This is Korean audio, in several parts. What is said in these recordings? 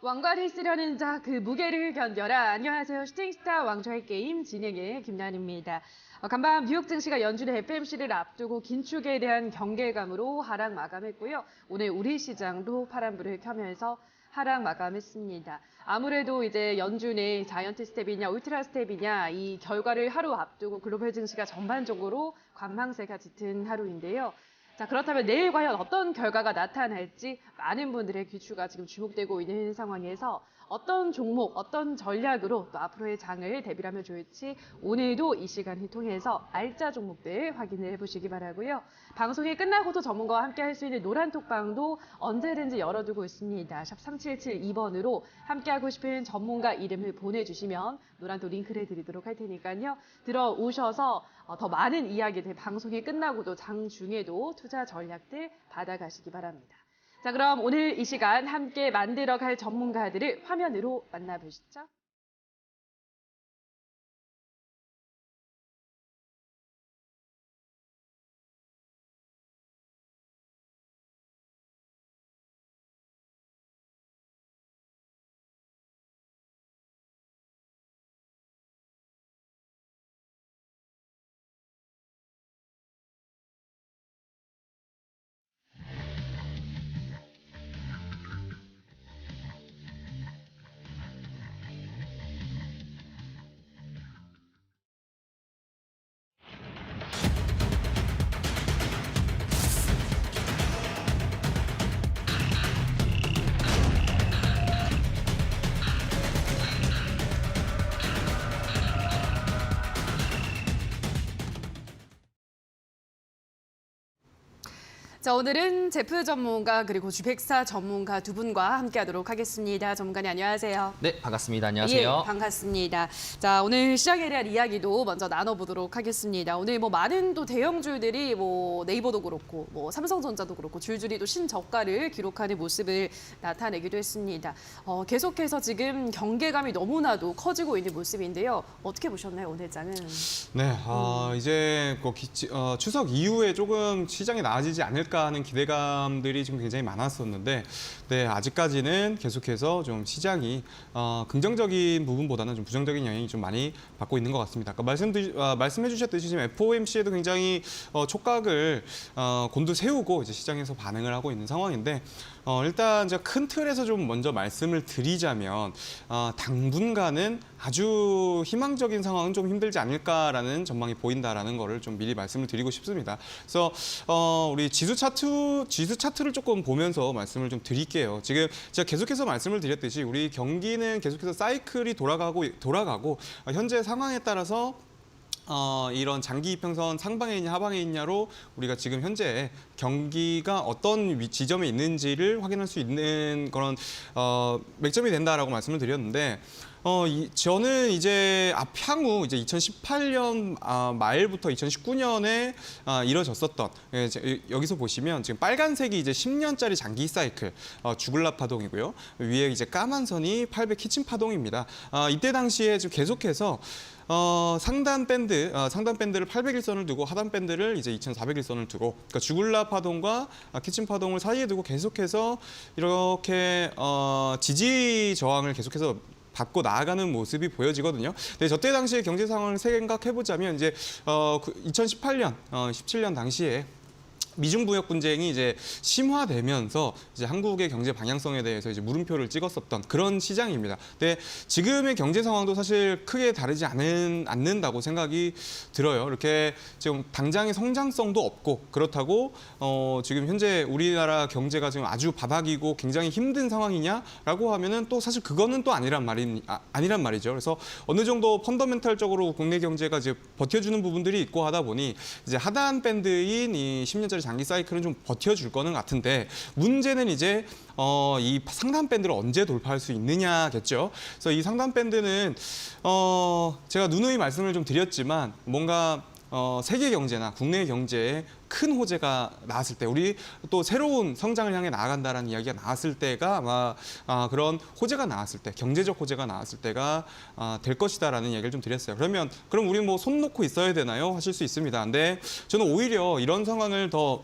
왕관을 쓰려는 자 그 무게를 견뎌라. 안녕하세요. 슈팅스타 왕좌의 게임 진행의 김나은입니다. 간밤 뉴욕 증시가 연준의 FMC를 앞두고 긴축에 대한 경계감으로 하락 마감했고요. 오늘 우리 시장도 파란불을 켜면서 하락 마감했습니다. 아무래도 이제 연준의 자이언트 스텝이냐 울트라 스텝이냐 이 결과를 하루 앞두고 글로벌 증시가 전반적으로 관망세가 짙은 하루인데요. 자, 그렇다면 내일 과연 어떤 결과가 나타날지 많은 분들의 귀추가 지금 주목되고 있는 상황에서 어떤 종목, 어떤 전략으로 또 앞으로의 장을 대비하면 좋을지 오늘도 이 시간을 통해서 알짜 종목들 확인을 해보시기 바라고요. 방송이 끝나고도 전문가와 함께 할 수 있는 노란톡방도 언제든지 열어두고 있습니다. 샵 3772번으로 함께하고 싶은 전문가 이름을 보내주시면 노란톡 링크를 드리도록 할 테니까요. 들어오셔서 더 많은 이야기들 방송이 끝나고도 장 중에도 투자 전략들 받아가시기 바랍니다. 자, 그럼 오늘 이 시간 함께 만들어갈 전문가들을 화면으로 만나보시죠. 자, 오늘은 제프 전문가 그리고 주백사 전문가 두 분과 함께하도록 하겠습니다. 전문가님 안녕하세요. 네, 반갑습니다. 안녕하세요. 예, 반갑습니다. 자, 오늘 시장에 대한 이야기도 먼저 나눠보도록 하겠습니다. 오늘 많은 또 대형주들이 네이버도 그렇고 삼성전자도 그렇고 줄줄이 또 신저가를 기록하는 모습을 나타내기도 했습니다. 계속해서 지금 경계감이 너무나도 커지고 있는 모습인데요. 어떻게 보셨나요, 오늘 장은? 네, 이제 추석 이후에 조금 시장이 나아지지 않을까 하는 기대감들이 지금 굉장히 많았었는데, 네, 아직까지는 계속해서 좀 시장이 긍정적인 부분보다는 좀 부정적인 영향이 좀 많이 받고 있는 것 같습니다. 아까 말씀해 주셨듯이 지금 FOMC에도 굉장히 촉각을 곤두세우고 이제 시장에서 반응을 하고 있는 상황인데, 일단 제가 큰 틀에서 좀 먼저 말씀을 드리자면 당분간은 아주 희망적인 상황은 좀 힘들지 않을까라는 전망이 보인다라는 거를 좀 미리 말씀을 드리고 싶습니다. 그래서 우리 지수 차트를 조금 보면서 말씀을 좀 드릴게요. 지금 제가 계속해서 말씀을 드렸듯이 우리 경기는 계속해서 사이클이 돌아가고 현재 상황에 따라서 이런 장기 이평선 상방에 있냐 하방에 있냐로 우리가 지금 현재 경기가 어떤 지점에 있는지를 확인할 수 있는 그런 맥점이 된다라고 말씀을 드렸는데, 저는 이제 향후 이제 2018년 말부터 2019년에 이뤄졌었던, 여기서 보시면 지금 빨간색이 이제 10년짜리 장기 사이클 주글라 파동이고요. 위에 이제 까만 선이 800 키친 파동입니다. 이때 당시에 지금 계속해서 상단 밴드를 800일선을 두고 하단 밴드를 이제 2400일선을 두고, 그러니까 주글라 파동과 키친 파동을 사이에 두고 계속해서 이렇게 지지 저항을 계속해서 받고 나아가는 모습이 보여지거든요. 네, 저때 당시의 경제 상황을 생각해 보자면 이제 2018년, 17년 당시에 미중 무역 분쟁이 이제 심화되면서 이제 한국의 경제 방향성에 대해서 이제 물음표를 찍었었던 그런 시장입니다. 근데 지금의 경제 상황도 사실 크게 다르지 않는다고 생각이 들어요. 이렇게 지금 당장의 성장성도 없고, 그렇다고 지금 현재 우리나라 경제가 지금 아주 바닥이고 굉장히 힘든 상황이냐라고 하면은 또 사실 그거는 또 아니란 말이죠. 그래서 어느 정도 펀더멘탈적으로 국내 경제가 이제 버텨주는 부분들이 있고 하다 보니 이제 하단 밴드인 이 10년짜리 장기 사이클은 좀 버텨줄 거는 같은데, 문제는 이제 이 상단 밴드를 언제 돌파할 수 있느냐겠죠. 그래서 이 상단 밴드는 제가 누누이 말씀을 좀 드렸지만 뭔가 세계 경제나 국내 경제에 큰 호재가 나왔을 때, 우리 또 새로운 성장을 향해 나아간다는 이야기가 나왔을 때가 아마 그런 호재가 나왔을 때, 경제적 호재가 나왔을 때가 될 것이다라는 이야기를 좀 드렸어요. 그럼 우리 손 놓고 있어야 되나요? 하실 수 있습니다. 근데 저는 오히려 이런 상황을 더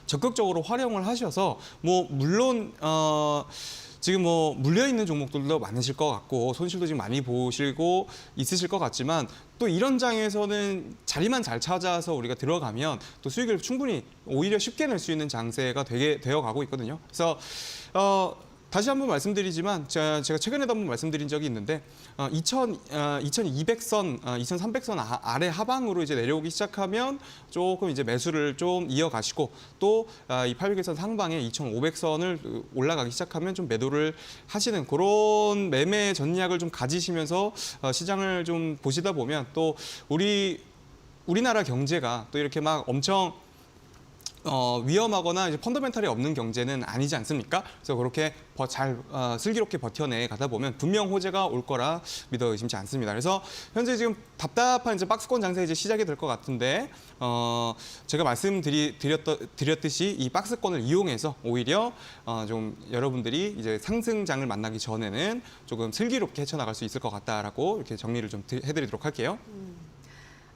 적극적으로 활용을 하셔서 물론 지금 뭐 물려 있는 종목들도 많으실 것 같고 손실도 지금 많이 보시고 있으실 것 같지만 또 이런 장에서는 자리만 잘 찾아서 우리가 들어가면 또 수익을 충분히 오히려 쉽게 낼 수 있는 장세가 되어 가고 있거든요. 그래서 다시 한번 말씀드리지만 제가 최근에도 한번 말씀드린 적이 있는데 2200선, 2300선 아래 하방으로 이제 내려오기 시작하면 조금 이제 매수를 좀 이어가시고 또 이 800선 상방에 2500선을 올라가기 시작하면 좀 매도를 하시는 그런 매매 전략을 좀 가지시면서 시장을 좀 보시다 보면 또 우리나라 경제가 또 이렇게 막 엄청 위험하거나 이제 펀더멘탈이 없는 경제는 아니지 않습니까? 그래서 그렇게 잘 슬기롭게 버텨내 가다 보면 분명 호재가 올 거라 믿어 의심치 않습니다. 그래서 현재 지금 답답한 이제 박스권 장세 이제 시작이 될 것 같은데 제가 말씀드렸듯이 이 박스권을 이용해서 오히려 좀 여러분들이 이제 상승장을 만나기 전에는 조금 슬기롭게 헤쳐나갈 수 있을 것 같다라고 이렇게 정리를 좀 해드리도록 할게요.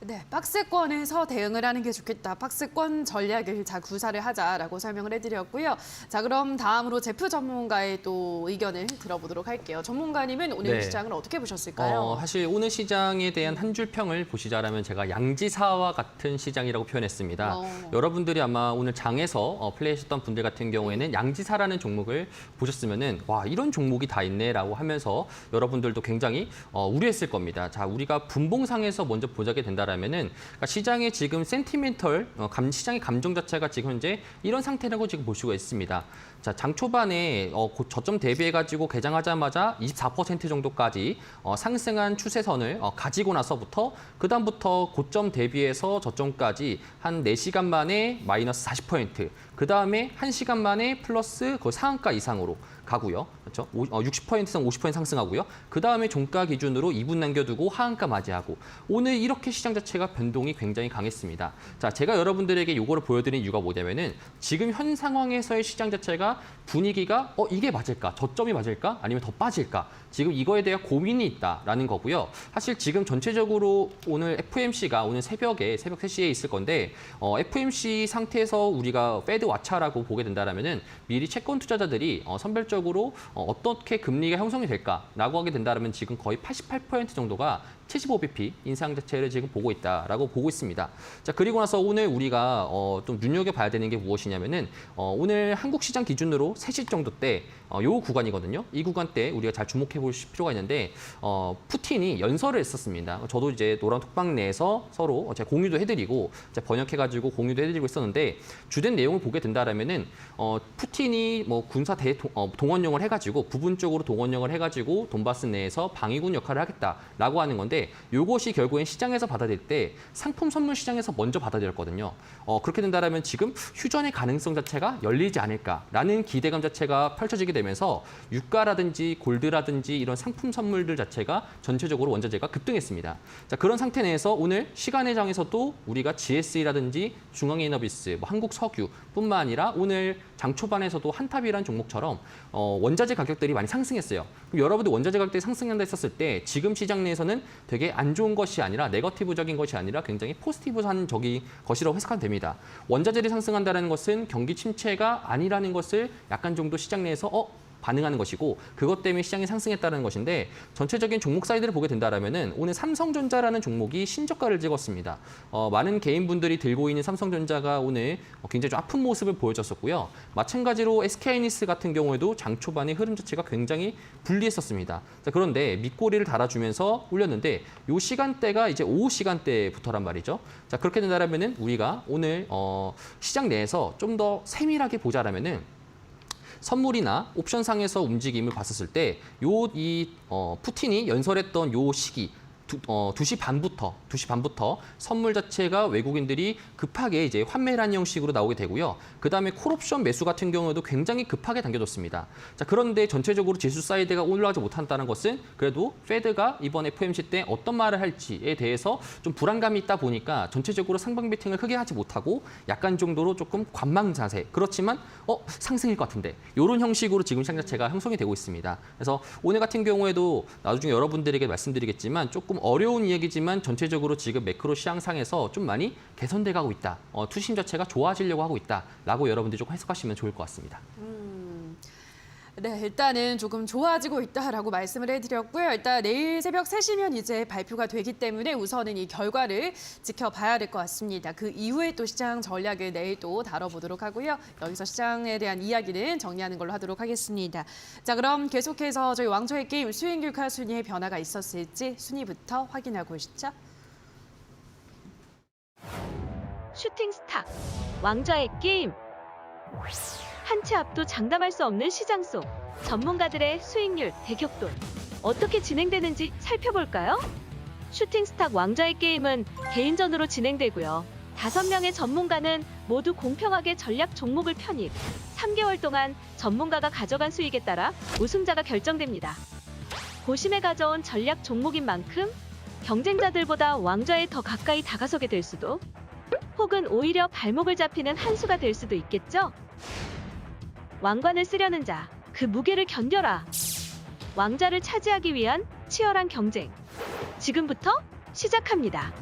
네, 박스권에서 대응을 하는 게 좋겠다. 박스권 전략을 자 구사를 하자라고 설명을 해드렸고요. 자, 그럼 다음으로 제프 전문가의 또 의견을 들어보도록 할게요. 전문가님은 오늘 네. 시장을 어떻게 보셨을까요? 사실 오늘 시장에 대한 한 줄 평을 보시자라면 제가 양지사와 같은 시장이라고 표현했습니다. 여러분들이 아마 오늘 장에서 플레이하셨던 분들 같은 경우에는 양지사라는 종목을 보셨으면은 와 이런 종목이 다 있네라고 하면서 여러분들도 굉장히 우려했을 겁니다. 자, 우리가 분봉상에서 먼저 보자게 된다라면은 그러니까 시장의 지금 센티멘털 시장의 감정 자체가 지금 현재 이런 상태라고 지금 볼 수가 있습니다. 자, 장 초반에 저점 대비해가지고 개장하자마자 24% 정도까지 상승한 추세선을 가지고 나서부터 그다음부터 고점 대비해서 저점까지 한 4시간 만에 마이너스 40%, 그다음에 1시간 만에 플러스 거의 상한가 이상으로 가고요. 그렇죠? 60%에서 50% 상승하고요. 그다음에 종가 기준으로 2분 남겨두고 하한가 맞이하고 오늘 이렇게 시장 자체가 변동이 굉장히 강했습니다. 자, 제가 여러분들에게 이거를 보여드린 이유가 뭐냐면은 지금 현 상황에서의 시장 자체가 분위기가 이게 맞을까? 저점이 맞을까? 아니면 더 빠질까? 지금 이거에 대한 고민이 있다라는 거고요. 사실 지금 전체적으로 오늘 FOMC가 오늘 새벽 3시에 있을 건데 FOMC 상태에서 우리가 페드 왓차라고 보게 된다면은 미리 채권 투자자들이 선별적으로 어떻게 금리가 형성이 될까라고 하게 된다면 지금 거의 88% 정도가 75bp 인상 자체를 지금 보고 있다라고 보고 있습니다. 자, 그리고 나서 오늘 우리가 좀 눈여겨봐야 되는 게 무엇이냐면은 오늘 한국 시장 기준으로 3시 정도 때 요 구간이거든요. 이 구간 때 우리가 잘 주목해 볼 필요가 있는데 푸틴이 연설을 했었습니다. 저도 이제 노란 톡방 내에서 서로 제가 공유도 해드리고 번역해가지고 공유도 해드리고 있었는데 주된 내용을 보게 된다라면은 푸틴이 뭐 군사 동원령을 해가지고 부분적으로 동원령을 해가지고 돈바스 내에서 방위군 역할을 하겠다라고 하는 건데 이것이 결국엔 시장에서 받아들일 때 상품 선물 시장에서 먼저 받아들였거든요. 그렇게 된다라면 지금 휴전의 가능성 자체가 열리지 않을까라는 기대감 자체가 펼쳐지게 되면서 유가라든지 골드라든지 이런 상품 선물들 자체가 전체적으로 원자재가 급등했습니다. 자, 그런 상태 내에서 오늘 시간의 장에서도 우리가 GSE라든지 중앙에너비스, 한국석유뿐만 아니라 오늘 장 초반에서도 한탑이라는 종목처럼 원자재 가격들이 많이 상승했어요. 그럼 여러분들 원자재 가격들이 상승한다 했었을 때 지금 시장 내에서는 되게 안 좋은 것이 아니라 네거티브적인 것이 아니라 굉장히 포지티브한 것이라고 해석하면 됩니다. 원자재를 상승한다는 것은 경기 침체가 아니라는 것을 약간 정도 시장 내에서 반응하는 것이고 그것 때문에 시장이 상승했다는 것인데 전체적인 종목 사이드를 보게 된다라면은 오늘 삼성전자라는 종목이 신저가를 찍었습니다. 많은 개인분들이 들고 있는 삼성전자가 오늘 굉장히 좀 아픈 모습을 보여줬었고요. 마찬가지로 SK하이닉스 같은 경우에도 장 초반의 흐름 자체가 굉장히 불리했었습니다. 자, 그런데 밑꼬리를 달아주면서 올렸는데 이 시간대가 이제 오후 시간대부터란 말이죠. 자, 그렇게 된다라면은 우리가 오늘 시장 내에서 좀 더 세밀하게 보자라면은 선물이나 옵션상에서 움직임을 봤었을 때 푸틴이 연설했던 요 시기 2시 반부터 선물 자체가 외국인들이 급하게 이제 환매라는 형식으로 나오게 되고요. 그다음에 콜옵션 매수 같은 경우에도 굉장히 급하게 당겨졌습니다. 자, 그런데 전체적으로 지수 사이드가 올라가지 못한다는 것은 그래도 페드가 이번 FOMC 때 어떤 말을 할지에 대해서 좀 불안감이 있다 보니까 전체적으로 상방 베팅을 크게 하지 못하고 약간 정도로 조금 관망 자세. 그렇지만 상승일 것 같은데 이런 형식으로 지금 시장 자체가 형성이 되고 있습니다. 그래서 오늘 같은 경우에도 나중에 여러분들에게 말씀드리겠지만 조금 어려운 이야기지만 전체적으로 지금 매크로 시장상에서 좀 많이 개선돼 가고 있다. 투심 자체가 좋아지려고 하고 있다라고 여러분들이 조금 해석하시면 좋을 것 같습니다. 네, 일단은 조금 좋아지고 있다라고 말씀을 해드렸고요. 일단 내일 새벽 3시면 이제 발표가 되기 때문에 우선은 이 결과를 지켜봐야 될 것 같습니다. 그 이후에 또 시장 전략을 내일 또 다뤄보도록 하고요. 여기서 시장에 대한 이야기는 정리하는 걸로 하도록 하겠습니다. 자, 그럼 계속해서 저희 왕좌의 게임 수익률과 순위의 변화가 있었을지 순위부터 확인하고 오시죠. 슈팅스타, 왕좌의 게임. 한 치 앞도 장담할 수 없는 시장 속 전문가들의 수익률 대격돌. 어떻게 진행되는지 살펴볼까요? 슈팅스탁 왕좌의 게임은 개인전으로 진행되고요. 5명의 전문가는 모두 공평하게 전략 종목을 편입. 3개월 동안 전문가가 가져간 수익에 따라 우승자가 결정됩니다. 고심에 가져온 전략 종목인 만큼 경쟁자들보다 왕좌에 더 가까이 다가서게 될 수도, 혹은 오히려 발목을 잡히는 한 수가 될 수도 있겠죠? 왕관을 쓰려는 자, 그 무게를 견뎌라. 왕좌를 차지하기 위한 치열한 경쟁. 지금부터 시작합니다.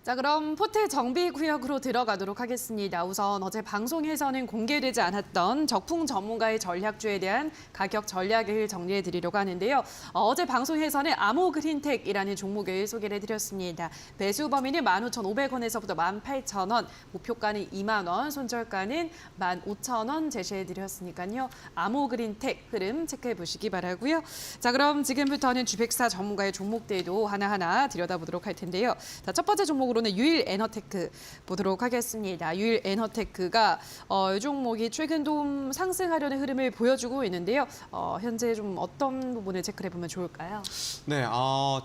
자, 그럼 포트 정비 구역으로 들어가도록 하겠습니다. 우선 어제 방송에서는 공개되지 않았던 적풍 전문가의 전략주에 대한 가격 전략을 정리해 드리려고 하는데요. 어제 방송에서는 아모그린텍이라는 종목을 소개를 해드렸습니다. 매수 범위는 15,500원에서부터 18,000원, 목표가는 2만 원, 손절가는 15,000원 제시해 드렸으니까요. 아모그린텍 흐름 체크해 보시기 바라고요. 자, 그럼 지금부터는 주백사 전문가의 종목들도 하나하나 들여다보도록 할 텐데요. 자, 첫 번째 종목으로는 유일에너테크 보도록 하겠습니다. 유일에너테크가 이 종목이 최근 좀 상승하려는 흐름을 보여주고 있는데요. 현재 좀 어떤 부분을 체크해 보면 좋을까요? 네,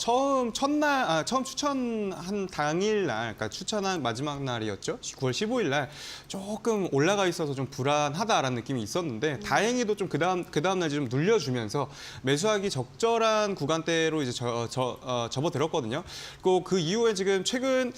처음 추천한 당일날, 그러니까 추천한 마지막 날이었죠. 9월 15일 날 조금 올라가 있어서 좀 불안하다라는 느낌이 있었는데 다행히도 좀 그 다음 날 좀 눌려주면서 매수하기 적절한 구간대로 이제 접어들었거든요. 그리고 그 이후에 지금 최근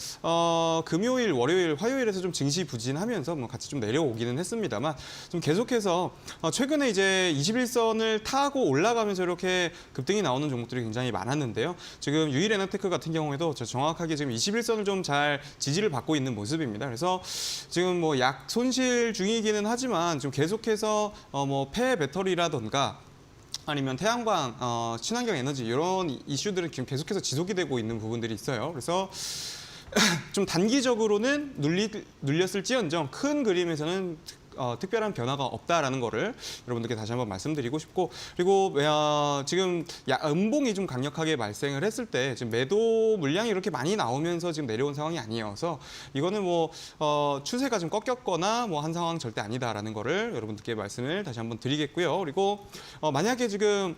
금요일, 월요일, 화요일에서 좀 증시 부진하면서 뭐 같이 좀 내려오기는 했습니다만 좀 계속해서 최근에 이제 21선을 타고 올라가면서 이렇게 급등이 나오는 종목들이 굉장히 많았는데요. 지금 유일에너테크 같은 경우에도 정확하게 지금 21선을 좀 잘 지지를 받고 있는 모습입니다. 그래서 지금 뭐 약 손실 중이기는 하지만 좀 계속해서 뭐 폐 배터리라던가 아니면 태양광, 친환경 에너지 이런 이슈들은 지금 계속해서 지속이 되고 있는 부분들이 있어요. 그래서 좀 단기적으로는 눌렸을지언정 큰 그림에서는 특별한 변화가 없다라는 거를 여러분들께 다시 한번 말씀드리고 싶고, 그리고 지금 음봉이 좀 강력하게 발생을 했을 때 지금 매도 물량이 이렇게 많이 나오면서 지금 내려온 상황이 아니어서 이거는 뭐 추세가 좀 꺾였거나 뭐 한 상황 절대 아니다라는 거를 여러분들께 말씀을 다시 한번 드리겠고요. 그리고 만약에 지금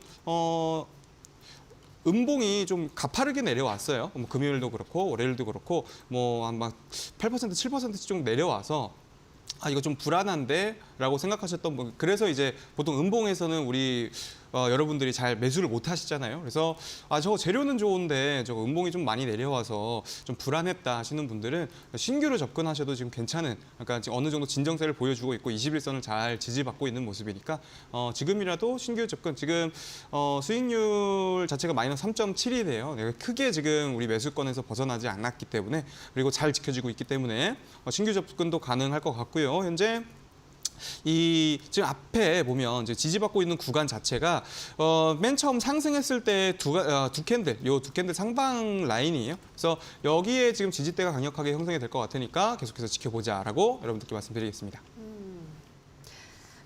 음봉이 좀 가파르게 내려왔어요. 뭐 금요일도 그렇고 월요일도 그렇고 뭐 한 막 8%, 7% 정도 내려와서 이거 좀 불안한데? 라고 생각하셨던 분, 그래서 이제 보통 음봉에서는 우리 여러분들이 잘 매수를 못 하시잖아요. 그래서 저거 재료는 좋은데 저거 음봉이 좀 많이 내려와서 좀 불안했다 하시는 분들은 신규로 접근하셔도 지금 괜찮은, 그러니까 지금 어느 정도 진정세를 보여주고 있고 21선을 잘 지지받고 있는 모습이니까 지금이라도 신규 접근, 지금 수익률 자체가 마이너스 3.7이래요. 크게 지금 우리 매수권에서 벗어나지 않았기 때문에, 그리고 잘 지켜지고 있기 때문에 신규 접근도 가능할 것 같고요. 현재 지금 앞에 보면 이제 지지받고 있는 구간 자체가 맨 처음 상승했을 때 두 캔들, 요 두 캔들 상방 라인이에요. 그래서 여기에 지금 지지대가 강력하게 형성이 될 것 같으니까 계속해서 지켜보자라고 여러분들께 말씀드리겠습니다.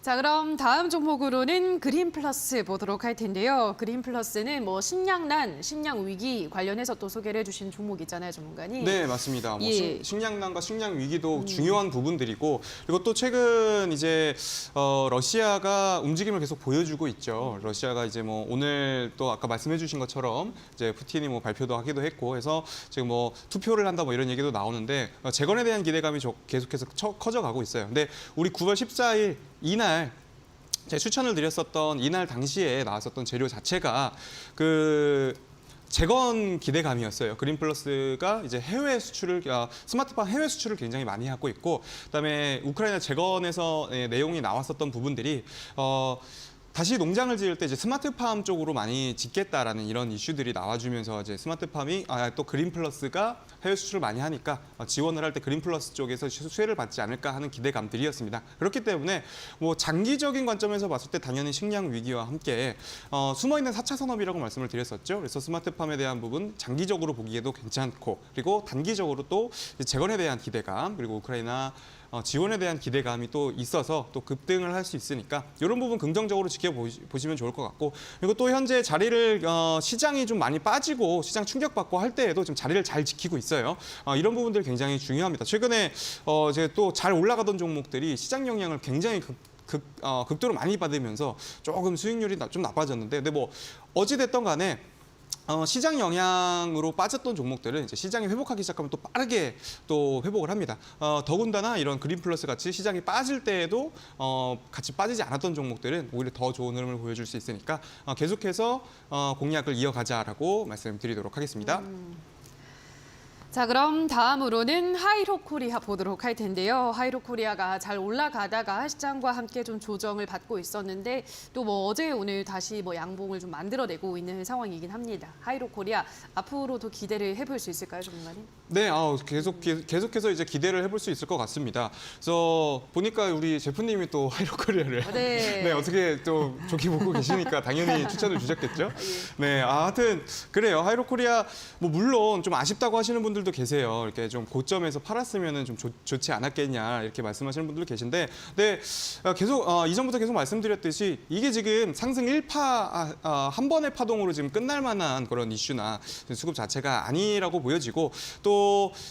자, 그럼 다음 종목으로는 그린플러스 보도록 할 텐데요. 그린플러스는 뭐 식량난, 식량 위기 관련해서 또 소개를 해주신 종목 있잖아요, 전문가님. 네, 맞습니다. 뭐 예. 식량난과 식량 위기도 중요한 부분들이고, 그리고 또 최근 이제 러시아가 움직임을 계속 보여주고 있죠. 러시아가 이제 뭐 오늘 또 아까 말씀해주신 것처럼 이제 푸틴이 뭐 발표도 하기도 했고 해서 지금 뭐 투표를 한다 뭐 이런 얘기도 나오는데 재건에 대한 기대감이 계속해서 커져가고 있어요. 근데 우리 9월 14일 이날 제가 추천을 드렸었던 이날 당시에 나왔었던 재료 자체가 그 재건 기대감이었어요. 그린플러스가 이제 해외 수출을 스마트팜 해외 수출을 굉장히 많이 하고 있고, 그다음에 우크라이나 재건에서 내용이 나왔었던 부분들이 다시 농장을 지을 때 이제 스마트팜 쪽으로 많이 짓겠다라는 이런 이슈들이 나와주면서 이제 스마트팜이 또 그린플러스가 해외 수출을 많이 하니까 지원을 할 때 그린플러스 쪽에서 수혜를 받지 않을까 하는 기대감들이었습니다. 그렇기 때문에 뭐 장기적인 관점에서 봤을 때 당연히 식량 위기와 함께 숨어있는 4차 산업이라고 말씀을 드렸었죠. 그래서 스마트팜에 대한 부분 장기적으로 보기에도 괜찮고, 그리고 단기적으로 또 재건에 대한 기대감, 그리고 우크라이나 지원에 대한 기대감이 또 있어서 또 급등을 할 수 있으니까 이런 부분 긍정적으로 지켜보시면 좋을 것 같고, 그리고 또 현재 자리를 시장이 좀 많이 빠지고 시장 충격받고 할 때에도 좀 자리를 잘 지키고 있어요. 이런 부분들 굉장히 중요합니다. 최근에 제가 또 잘 올라가던 종목들이 시장 영향을 굉장히 극도로 많이 받으면서 조금 수익률이 좀 나빠졌는데, 근데 뭐 어찌됐든 간에 시장 영향으로 빠졌던 종목들은 이제 시장이 회복하기 시작하면 또 빠르게 또 회복을 합니다. 더군다나 이런 그린플러스 같이 시장이 빠질 때에도 같이 빠지지 않았던 종목들은 오히려 더 좋은 흐름을 보여줄 수 있으니까 계속해서 공략을 이어가자라고 말씀드리도록 하겠습니다. 자, 그럼 다음으로는 하이로코리아 보도록 할 텐데요. 하이로코리아가 잘 올라가다가 시장과 함께 좀 조정을 받고 있었는데 또 뭐 어제 오늘 다시 뭐 양봉을 좀 만들어내고 있는 상황이긴 합니다. 하이로코리아 앞으로도 기대를 해볼 수 있을까요, 전문가님? 네, 계속해서 이제 기대를 해볼 수 있을 것 같습니다. 그래서 보니까 우리 제프님이 또 하이로코리아를 네. 어떻게 또 좋게 보고 계시니까 당연히 추천을 주셨겠죠. 네, 하여튼 그래요. 하이로코리아 뭐 물론 좀 아쉽다고 하시는 분들도 계세요. 이렇게 좀 고점에서 팔았으면은 좀 좋지 않았겠냐 이렇게 말씀하시는 분들도 계신데, 네, 계속 이전부터 계속 말씀드렸듯이 이게 지금 상승 1파 한 번의 파동으로 지금 끝날 만한 그런 이슈나 수급 자체가 아니라고 보여지고, 또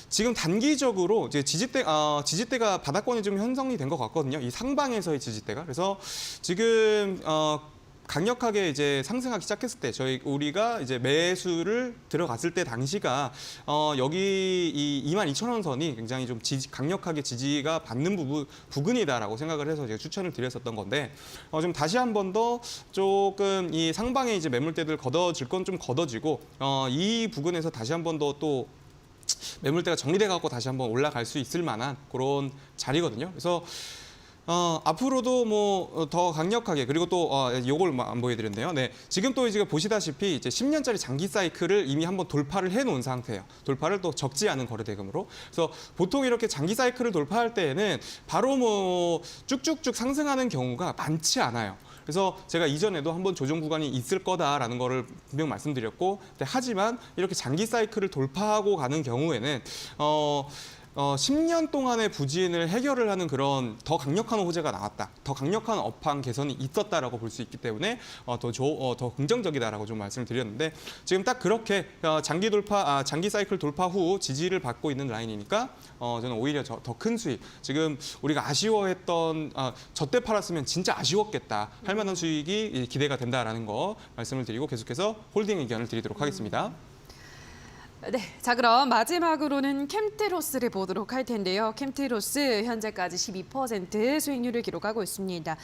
지금 단기적으로 이제 지지대가 바닥권이 좀 형성이 된 것 같거든요. 이 상방에서의 지지대가. 그래서 지금 강력하게 이제 상승하기 시작했을 때 우리가 이제 매수를 들어갔을 때 당시가 여기 이 22,000원 선이 굉장히 좀 강력하게 지지가 받는 부근이다라고 생각을 해서 제가 추천을 드렸었던 건데, 좀 다시 한 번 더 조금 이 상방에 이제 매물대들 걷어질 건 좀 걷어지고 이 부근에서 다시 한 번 더 또 매물대가 정리돼 갖고 다시 한번 올라갈 수 있을 만한 그런 자리거든요. 그래서 앞으로도 뭐 더 강력하게 그리고 또 요걸 안 보여드렸네요. 네, 지금 또 이제 보시다시피 이제 10년짜리 장기 사이클을 이미 한번 돌파를 해놓은 상태예요. 돌파를 또 적지 않은 거래대금으로. 그래서 보통 이렇게 장기 사이클을 돌파할 때에는 바로 뭐 쭉쭉쭉 상승하는 경우가 많지 않아요. 그래서 제가 이전에도 한번 조정 구간이 있을 거다라는 거를 분명 말씀드렸고, 하지만 이렇게 장기 사이클을 돌파하고 가는 경우에는 10년 동안의 부진을 해결을 하는 그런 더 강력한 호재가 나왔다. 더 강력한 업황 개선이 있었다라고 볼 수 있기 때문에 더 긍정적이다라고 좀 말씀을 드렸는데, 지금 딱 그렇게 장기 사이클 돌파 후 지지를 받고 있는 라인이니까 저는 오히려 더 큰 수익, 지금 우리가 아쉬워했던 저때 팔았으면 진짜 아쉬웠겠다 할 만한 수익이 기대가 된다라는 거 말씀을 드리고 계속해서 홀딩 의견을 드리도록 하겠습니다. 네, 자 그럼 마지막으로는 캠트로스를 보도록 할 텐데요. 캠트로스 현재까지 12% 수익률을 기록하고 있습니다.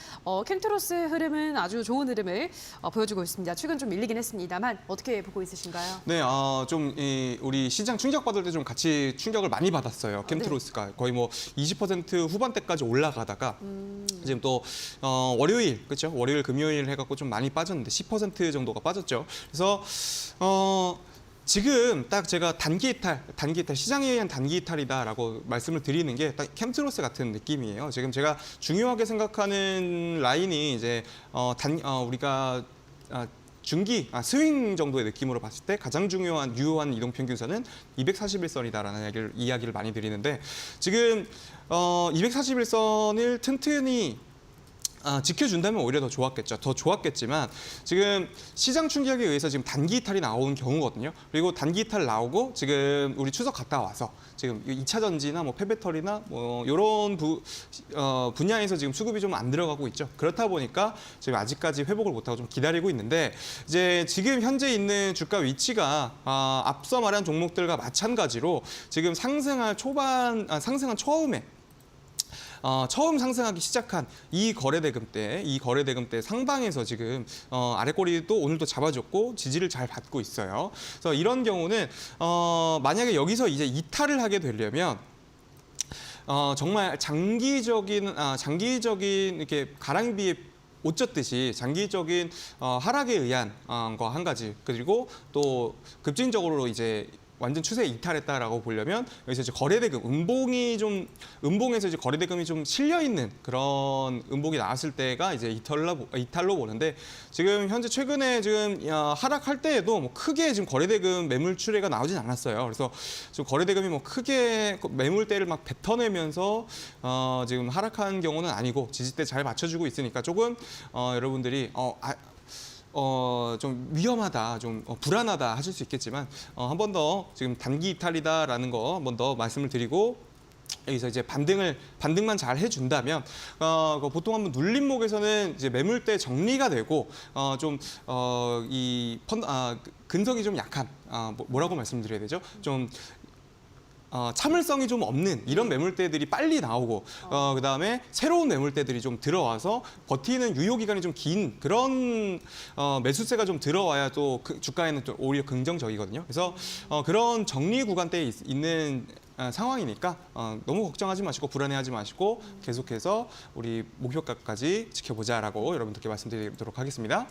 캠트로스 흐름은 아주 좋은 흐름을 보여주고 있습니다. 최근 좀 밀리긴 했습니다만 어떻게 보고 있으신가요? 네, 좀 우리 시장 충격받을 때 좀 같이 충격을 많이 받았어요. 캠트로스가 네. 거의 뭐 20% 후반대까지 올라가다가 지금 또 월요일, 그렇죠? 월요일, 금요일 해갖고 좀 많이 빠졌는데 10% 정도가 빠졌죠. 그래서 지금 딱 제가 단기 이탈, 시장에 의한 단기 이탈이다라고 말씀을 드리는 게 딱 캠트로스 같은 느낌이에요. 지금 제가 중요하게 생각하는 라인이 이제 우리가 스윙 정도의 느낌으로 봤을 때 가장 중요한 유효한 이동평균선은 241선이다라는 이야기를 많이 드리는데, 지금 241선을 튼튼히 지켜준다면 오히려 더 좋았겠지만 지금 시장 충격에 의해서 지금 단기 이탈이 나오는 경우거든요. 그리고 단기 이탈 나오고 지금 우리 추석 갔다 와서 지금 2차 전지나 뭐 폐배터리나 뭐 이런 분야에서 지금 수급이 좀 안 들어가고 있죠. 그렇다 보니까 지금 아직까지 회복을 못하고 좀 기다리고 있는데, 이제 지금 현재 있는 주가 위치가 앞서 말한 종목들과 마찬가지로 지금 상승한 처음에 처음 상승하기 시작한 이 거래대금 때 상방에서 지금 아래꼬리도 오늘도 잡아줬고 지지를 잘 받고 있어요. 그래서 이런 경우는 만약에 여기서 이제 이탈을 하게 되려면 정말 장기적인 이렇게 가랑비에 옷 젖듯이 장기적인 하락에 의한 거 한 가지, 그리고 또 급진적으로 이제 완전 추세에 이탈했다라고 보려면 여기서 이제 거래대금, 음봉에서 이제 거래대금이 좀 실려 있는 그런 음봉이 나왔을 때가 이제 이탈로 보는데, 지금 현재 최근에 지금 하락할 때에도 뭐 크게 지금 거래대금 매물출회가 나오진 않았어요. 그래서 지금 거래대금이 뭐 크게 매물대를 막 뱉어내면서 지금 하락한 경우는 아니고 지지대 잘 맞춰주고 있으니까 조금 여러분들이 좀 위험하다, 좀 불안하다 하실 수 있겠지만 한 번 더 지금 단기 이탈이다라는 거 한 번 더 말씀을 드리고, 여기서 이제 반등만 잘 해준다면 보통 한번 눌림목에서는 이제 매물대 정리가 되고 근성이 좀 약한 뭐라고 말씀드려야 되죠? 좀 참을성이 좀 없는 이런 매물대들이 빨리 나오고 그다음에 새로운 매물대들이 좀 들어와서 버티는 유효 기간이 좀 긴 그런 매수세가 좀 들어와야 또 주가에는 또 오히려 긍정적이거든요. 그래서 그런 정리 구간대에 있는 상황이니까 너무 걱정하지 마시고 불안해하지 마시고 계속해서 우리 목표가까지 지켜보자라고 여러분들께 말씀드리도록 하겠습니다.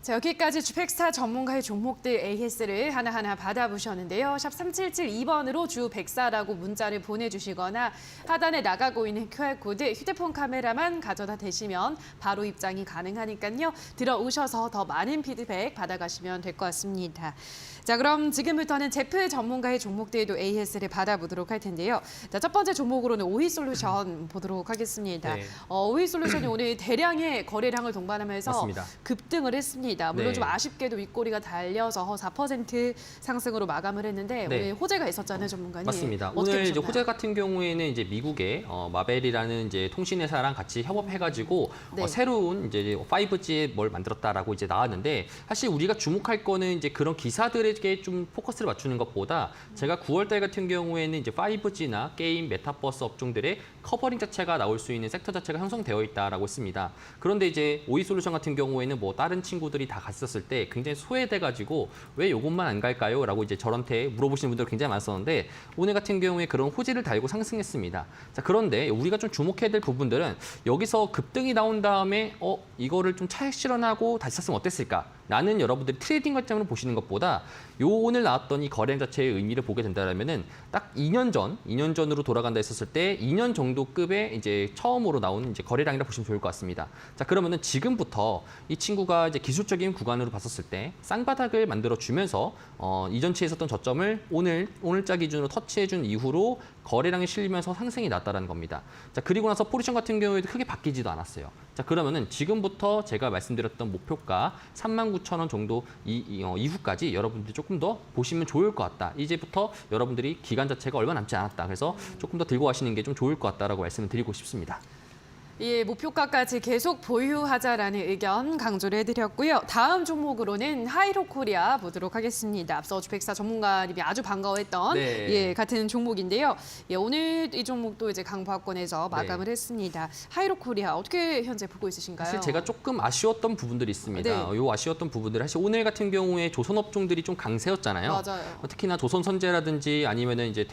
자, 여기까지 주택사 전문가의 종목들 AS를 하나하나 받아보셨는데요. 샵 3772번으로 주 100사라고 문자를 보내주시거나 하단에 나가고 있는 QR코드 휴대폰 카메라만 가져다 대시면 바로 입장이 가능하니까요. 들어오셔서 더 많은 피드백 받아가시면 될 것 같습니다. 자, 그럼 지금부터는 제프 전문가의 종목들도 AS를 받아보도록 할 텐데요. 자, 첫 번째 종목으로는 오이솔루션 보도록 하겠습니다. 네. 오이솔루션이 오늘 대량의 거래량을 동반하면서 맞습니다. 급등을 했습니다. 물론 네. 좀 아쉽게도 윗꼬리가 달려서 4% 상승으로 마감을 했는데 네. 오늘 호재가 있었잖아요, 전문가님. 맞습니다. 어떻게 오늘 이제 보셨나요? 호재 같은 경우에는 이제 미국의 마벨이라는 이제 통신회사랑 같이 협업해가지고 네. 새로운 이제 5G 뭘 만들었다라고 이제 나왔는데, 사실 우리가 주목할 거는 이제 그런 기사들에게 좀 포커스를 맞추는 것보다 제가 9월달 같은 경우에는 이제 5G나 게임, 메타버스 업종들의 커버링 자체가 나올 수 있는 섹터 자체가 형성되어 있다라고 했습니다. 그런데 이제 오이솔루션 같은 경우에는 뭐 다른 친구들이 업종들이 다 갔었을 때 굉장히 소외돼가지고 왜 요것만 안 갈까요? 라고 이제 저한테 물어보시는 분들 굉장히 많았었는데 오늘 같은 경우에 그런 호재를 달고 상승했습니다. 자, 그런데 우리가 좀 주목해야 될 부분들은 여기서 급등이 나온 다음에 이거를 좀 차익 실현하고 다시 샀으면 어땠을까? 라는 여러분들이 트레이딩 관점으로 보시는 것보다 요 오늘 나왔던 이 거래량 자체의 의미를 보게 된다면은 딱 2년 전으로 돌아간다 했었을 때 2년 정도 급의 이제 처음으로 나온 이제 거래량이라 보시면 좋을 것 같습니다. 자, 그러면은 지금부터 이 친구가 이제 기술적인 구간으로 봤었을 때 쌍바닥을 만들어 주면서 이전치에 있었던 저점을 오늘자 기준으로 터치해 준 이후로 거래량이 실리면서 상승이 났다라는 겁니다. 자, 그리고 나서 포지션 같은 경우에도 크게 바뀌지도 않았어요. 자, 그러면은 지금부터 제가 말씀드렸던 목표가 39,000원 정도 이후까지 여러분들이 조금 더 보시면 좋을 것 같다. 이제부터 여러분들이 기간 자체가 얼마 남지 않았다. 그래서 조금 더 들고 가시는 게 좀 좋을 것 같다라고 말씀을 드리고 싶습니다. 예, 목표가까지 계속 보유하자라는 의견 강조를 해드렸고요. 다음 종목으로는 하이로코리아 보도록 하겠습니다. 앞서 주백사 전문가님이 아주 반가워했던 네. 예, 같은 종목인데요. 예, 오늘 이 종목도 이제 강보합권에서 마감을 했습니다. 하이로코리아 어떻게 현재 보고 있으신가요? 사실 제가 조금 아쉬웠던 부분들이 있습니다. 네. 요 아쉬웠던 부분들 사실 오늘 같은 경우에 조선업종들이 좀 강세였잖아요. 맞아요. 특히나 조선선제라든지 아니면은 이제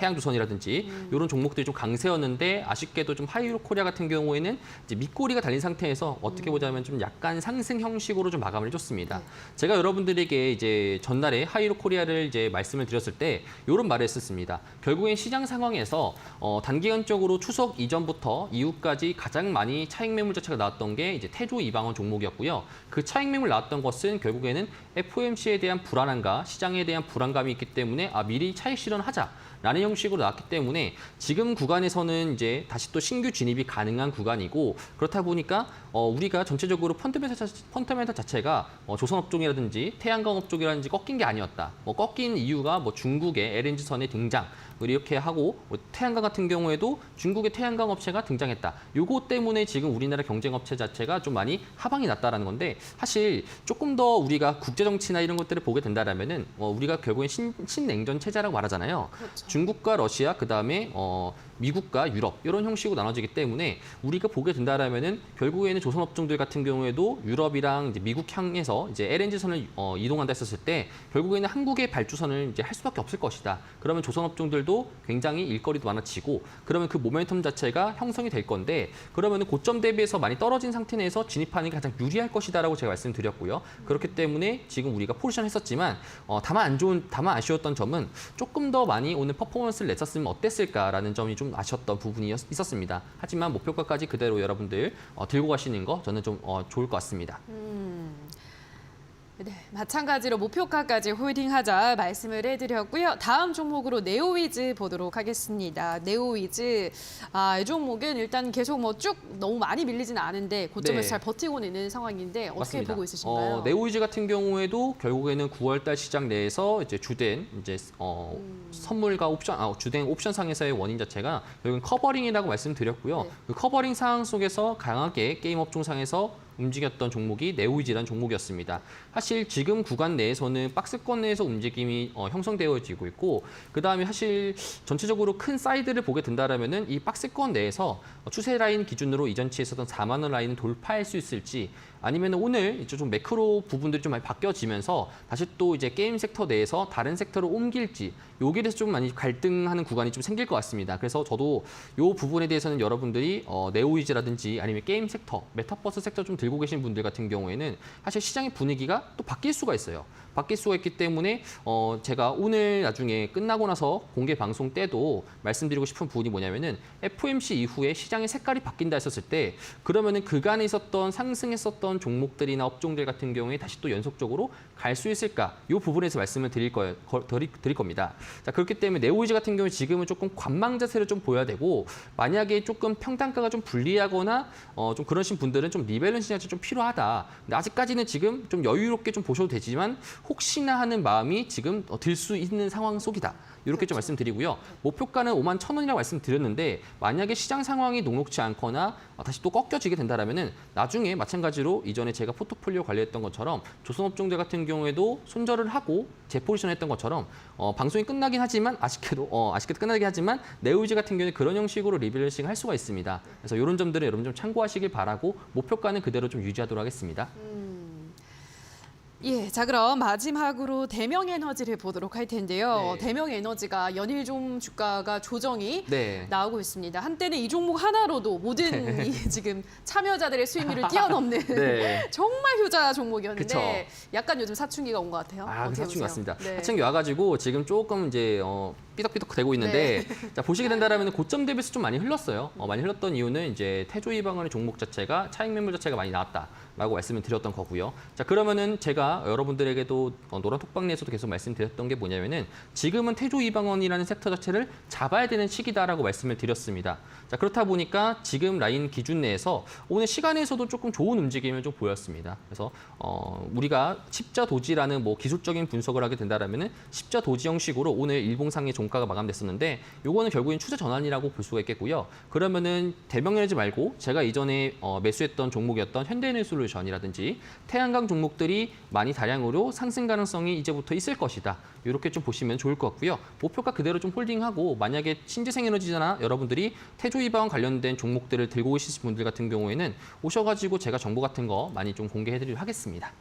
해양조선이라든지 이런 종목들이 좀 강세였는데 아쉽게도 좀 하이로코리아 같은 경우에는 이제 밑꼬리가 달린 상태에서 어떻게 보자면 좀 약간 상승 형식으로 좀 마감을 해줬습니다. 네. 제가 여러분들에게 이제 전날에 하이로코리아를 이제 말씀을 드렸을 때 이런 말을 했었습니다. 결국엔 시장 상황에서 단기간적으로 추석 이전부터 이후까지 가장 많이 차익 매물 자체가 나왔던 게 이제 태조 이방원 종목이었고요. 그 차익 매물 나왔던 것은 결국에는 FOMC에 대한 불안함과 시장에 대한 불안감이 있기 때문에 미리 차익 실현하자. 라는 형식으로 나왔기 때문에 지금 구간에서는 이제 다시 또 신규 진입이 가능한 구간이고 그렇다 보니까 우리가 전체적으로 펀더멘털 자체가 조선업종이라든지 태양광 업종이라든지 꺾인 게 아니었다. 꺾인 이유가 중국의 LNG선의 등장 이렇게 하고 태양광 같은 경우에도 중국의 태양광 업체가 등장했다. 요거 때문에 지금 우리나라 경쟁 업체 자체가 좀 많이 하방이 났다라는 건데 사실 조금 더 우리가 국제 정치나 이런 것들을 보게 된다라면은 우리가 결국엔 신냉전 체제라고 말하잖아요. 그렇죠. 중국과 러시아 그다음에 미국과 유럽 이런 형식으로 나눠지기 때문에 우리가 보게 된다라면은 결국에는 조선업종들 같은 경우에도 유럽이랑 이제 미국 향해서 이제 LNG선을 이동한다 했었을 때 결국에는 한국의 발주선을 이제 할 수밖에 없을 것이다. 그러면 조선업종들도 굉장히 일거리도 많아지고 그러면 그 모멘텀 자체가 형성이 될 건데 그러면은 고점 대비해서 많이 떨어진 상태 내에서 진입하는 게 가장 유리할 것이다라고 제가 말씀드렸고요. 그렇기 때문에 지금 우리가 포지션 했었지만 다만 아쉬웠던 점은 조금 더 많이 오늘 퍼포먼스를 냈었으면 어땠을까라는 점이 좀 아쉬웠던 부분이 있었습니다. 하지만 목표가까지 그대로 여러분들 들고 가시는 거 저는 좀 좋을 것 같습니다. 네, 마찬가지로 목표가까지 홀딩하자 말씀을 해드렸고요. 다음 종목으로 네오위즈 보도록 하겠습니다. 네오위즈, 이 종목은 일단 계속 쭉 너무 많이 밀리지는 않은데 고점에서 네. 잘 버티고는 있는 상황인데 어떻게 맞습니다. 보고 있으신가요? 네오위즈 같은 경우에도 결국에는 9월달 시장 내에서 이제 주된 이제 선물과 주된 옵션상에서의 원인 자체가 결국은 커버링이라고 말씀드렸고요. 네. 그 커버링 상황 속에서 강하게 게임 업종상에서 움직였던 종목이 네오위즈라는 종목이었습니다. 사실 지금 구간 내에서는 박스권 내에서 움직임이 형성되어지고 있고 그다음에 사실 전체적으로 큰 사이드를 보게 된다라면은 이 박스권 내에서 추세 라인 기준으로 이전치에 있었던 4만 원 라인을 돌파할 수 있을지 아니면 오늘 이제 좀 매크로 부분들이 좀 많이 바뀌어지면서 다시 또 이제 게임 섹터 내에서 다른 섹터로 옮길지 여기에 대해서 좀 많이 갈등하는 구간이 좀 생길 것 같습니다. 그래서 저도 이 부분에 대해서는 여러분들이 네오위즈라든지 아니면 게임 섹터, 메타버스 섹터 좀 들고 계신 분들 같은 경우에는 사실 시장의 분위기가 또 바뀔 수가 있어요. 바뀔 수가 있기 때문에 제가 오늘 나중에 끝나고 나서 공개 방송 때도 말씀드리고 싶은 부분이 뭐냐면은 FOMC 이후에 시장의 색깔이 바뀐다 했었을 때 그러면은 그간에 있었던 상승했었던 종목들이나 업종들 같은 경우에 다시 또 연속적으로 갈 수 있을까? 이 부분에서 말씀을 드릴 겁니다. 자, 그렇기 때문에 네오위즈 같은 경우에 지금은 조금 관망 자세를 좀 보여야 되고 만약에 조금 평단가가 좀 불리하거나 좀 그러신 분들은 좀 리밸런싱이 좀 필요하다. 근데 아직까지는 지금 좀 여유롭게 좀 보셔도 되지만 혹시나 하는 마음이 지금 들 수 있는 상황 속이다. 이렇게 좀 말씀드리고요. 목표가는 51,000원이라고 말씀드렸는데 만약에 시장 상황이 녹록지 않거나 다시 또 꺾여지게 된다라면은 나중에 마찬가지로 이전에 제가 포트폴리오 관리했던 것처럼 조선업종들 같은 경우에도 손절을 하고 재포지션했던 것처럼 방송이 끝나긴 하지만 아쉽게도 끝나긴 하지만 네오위즈 같은 경우에 그런 형식으로 리밸런싱 할 수가 있습니다. 그래서 이런 점들은 여러분 좀 참고하시길 바라고 목표가는 그대로 좀 유지하도록 하겠습니다. 예, 자 그럼 마지막으로 대명에너지를 보도록 할 텐데요. 네. 대명에너지가 연일 좀 주가가 조정이 네. 나오고 있습니다. 한때는 이 종목 하나로도 모든 이 지금 참여자들의 수익률을 뛰어넘는 네. 정말 효자 종목이었는데 그쵸. 약간 요즘 사춘기가 온 것 같아요. 아, 그 어떻게 사춘기 보세요? 맞습니다. 네. 사춘기 와가지고 지금 조금 이제 삐덕삐덕 되고 있는데 자, 보시게 된다라면 고점 대비해서 좀 많이 흘렀어요. 많이 흘렀던 이유는 이제 태조 이방원의 종목 자체가 차익 매물 자체가 많이 나왔다라고 말씀을 드렸던 거고요. 자, 그러면은 제가 여러분들에게도 노란 톡방내에서도 계속 말씀드렸던 게 뭐냐면은 지금은 태조 이방원이라는 섹터 자체를 잡아야 되는 시기다라고 말씀을 드렸습니다. 자, 그렇다 보니까 지금 라인 기준 내에서 오늘 시간에서도 조금 좋은 움직임을 좀 보였습니다. 그래서 우리가 십자 도지라는 뭐 기술적인 분석을 하게 된다라면은 십자 도지 형식으로 오늘 일봉상의 종가가 마감됐었는데 요거는 결국엔 추세 전환이라고 볼 수가 있겠고요. 그러면은 대명에너지 말고 제가 이전에 매수했던 종목이었던 현대에너지솔루션이라든지 태양광 종목들이 많이 다량으로 상승 가능성이 이제부터 있을 것이다. 이렇게 좀 보시면 좋을 것 같고요. 목표가 그대로 좀 홀딩하고 만약에 신재생에너지나 여러분들이 태조이방 관련된 종목들을 들고 계신 분들 같은 경우에는 오셔가지고 제가 정보 같은 거 많이 좀 공개해드리도록 하겠습니다.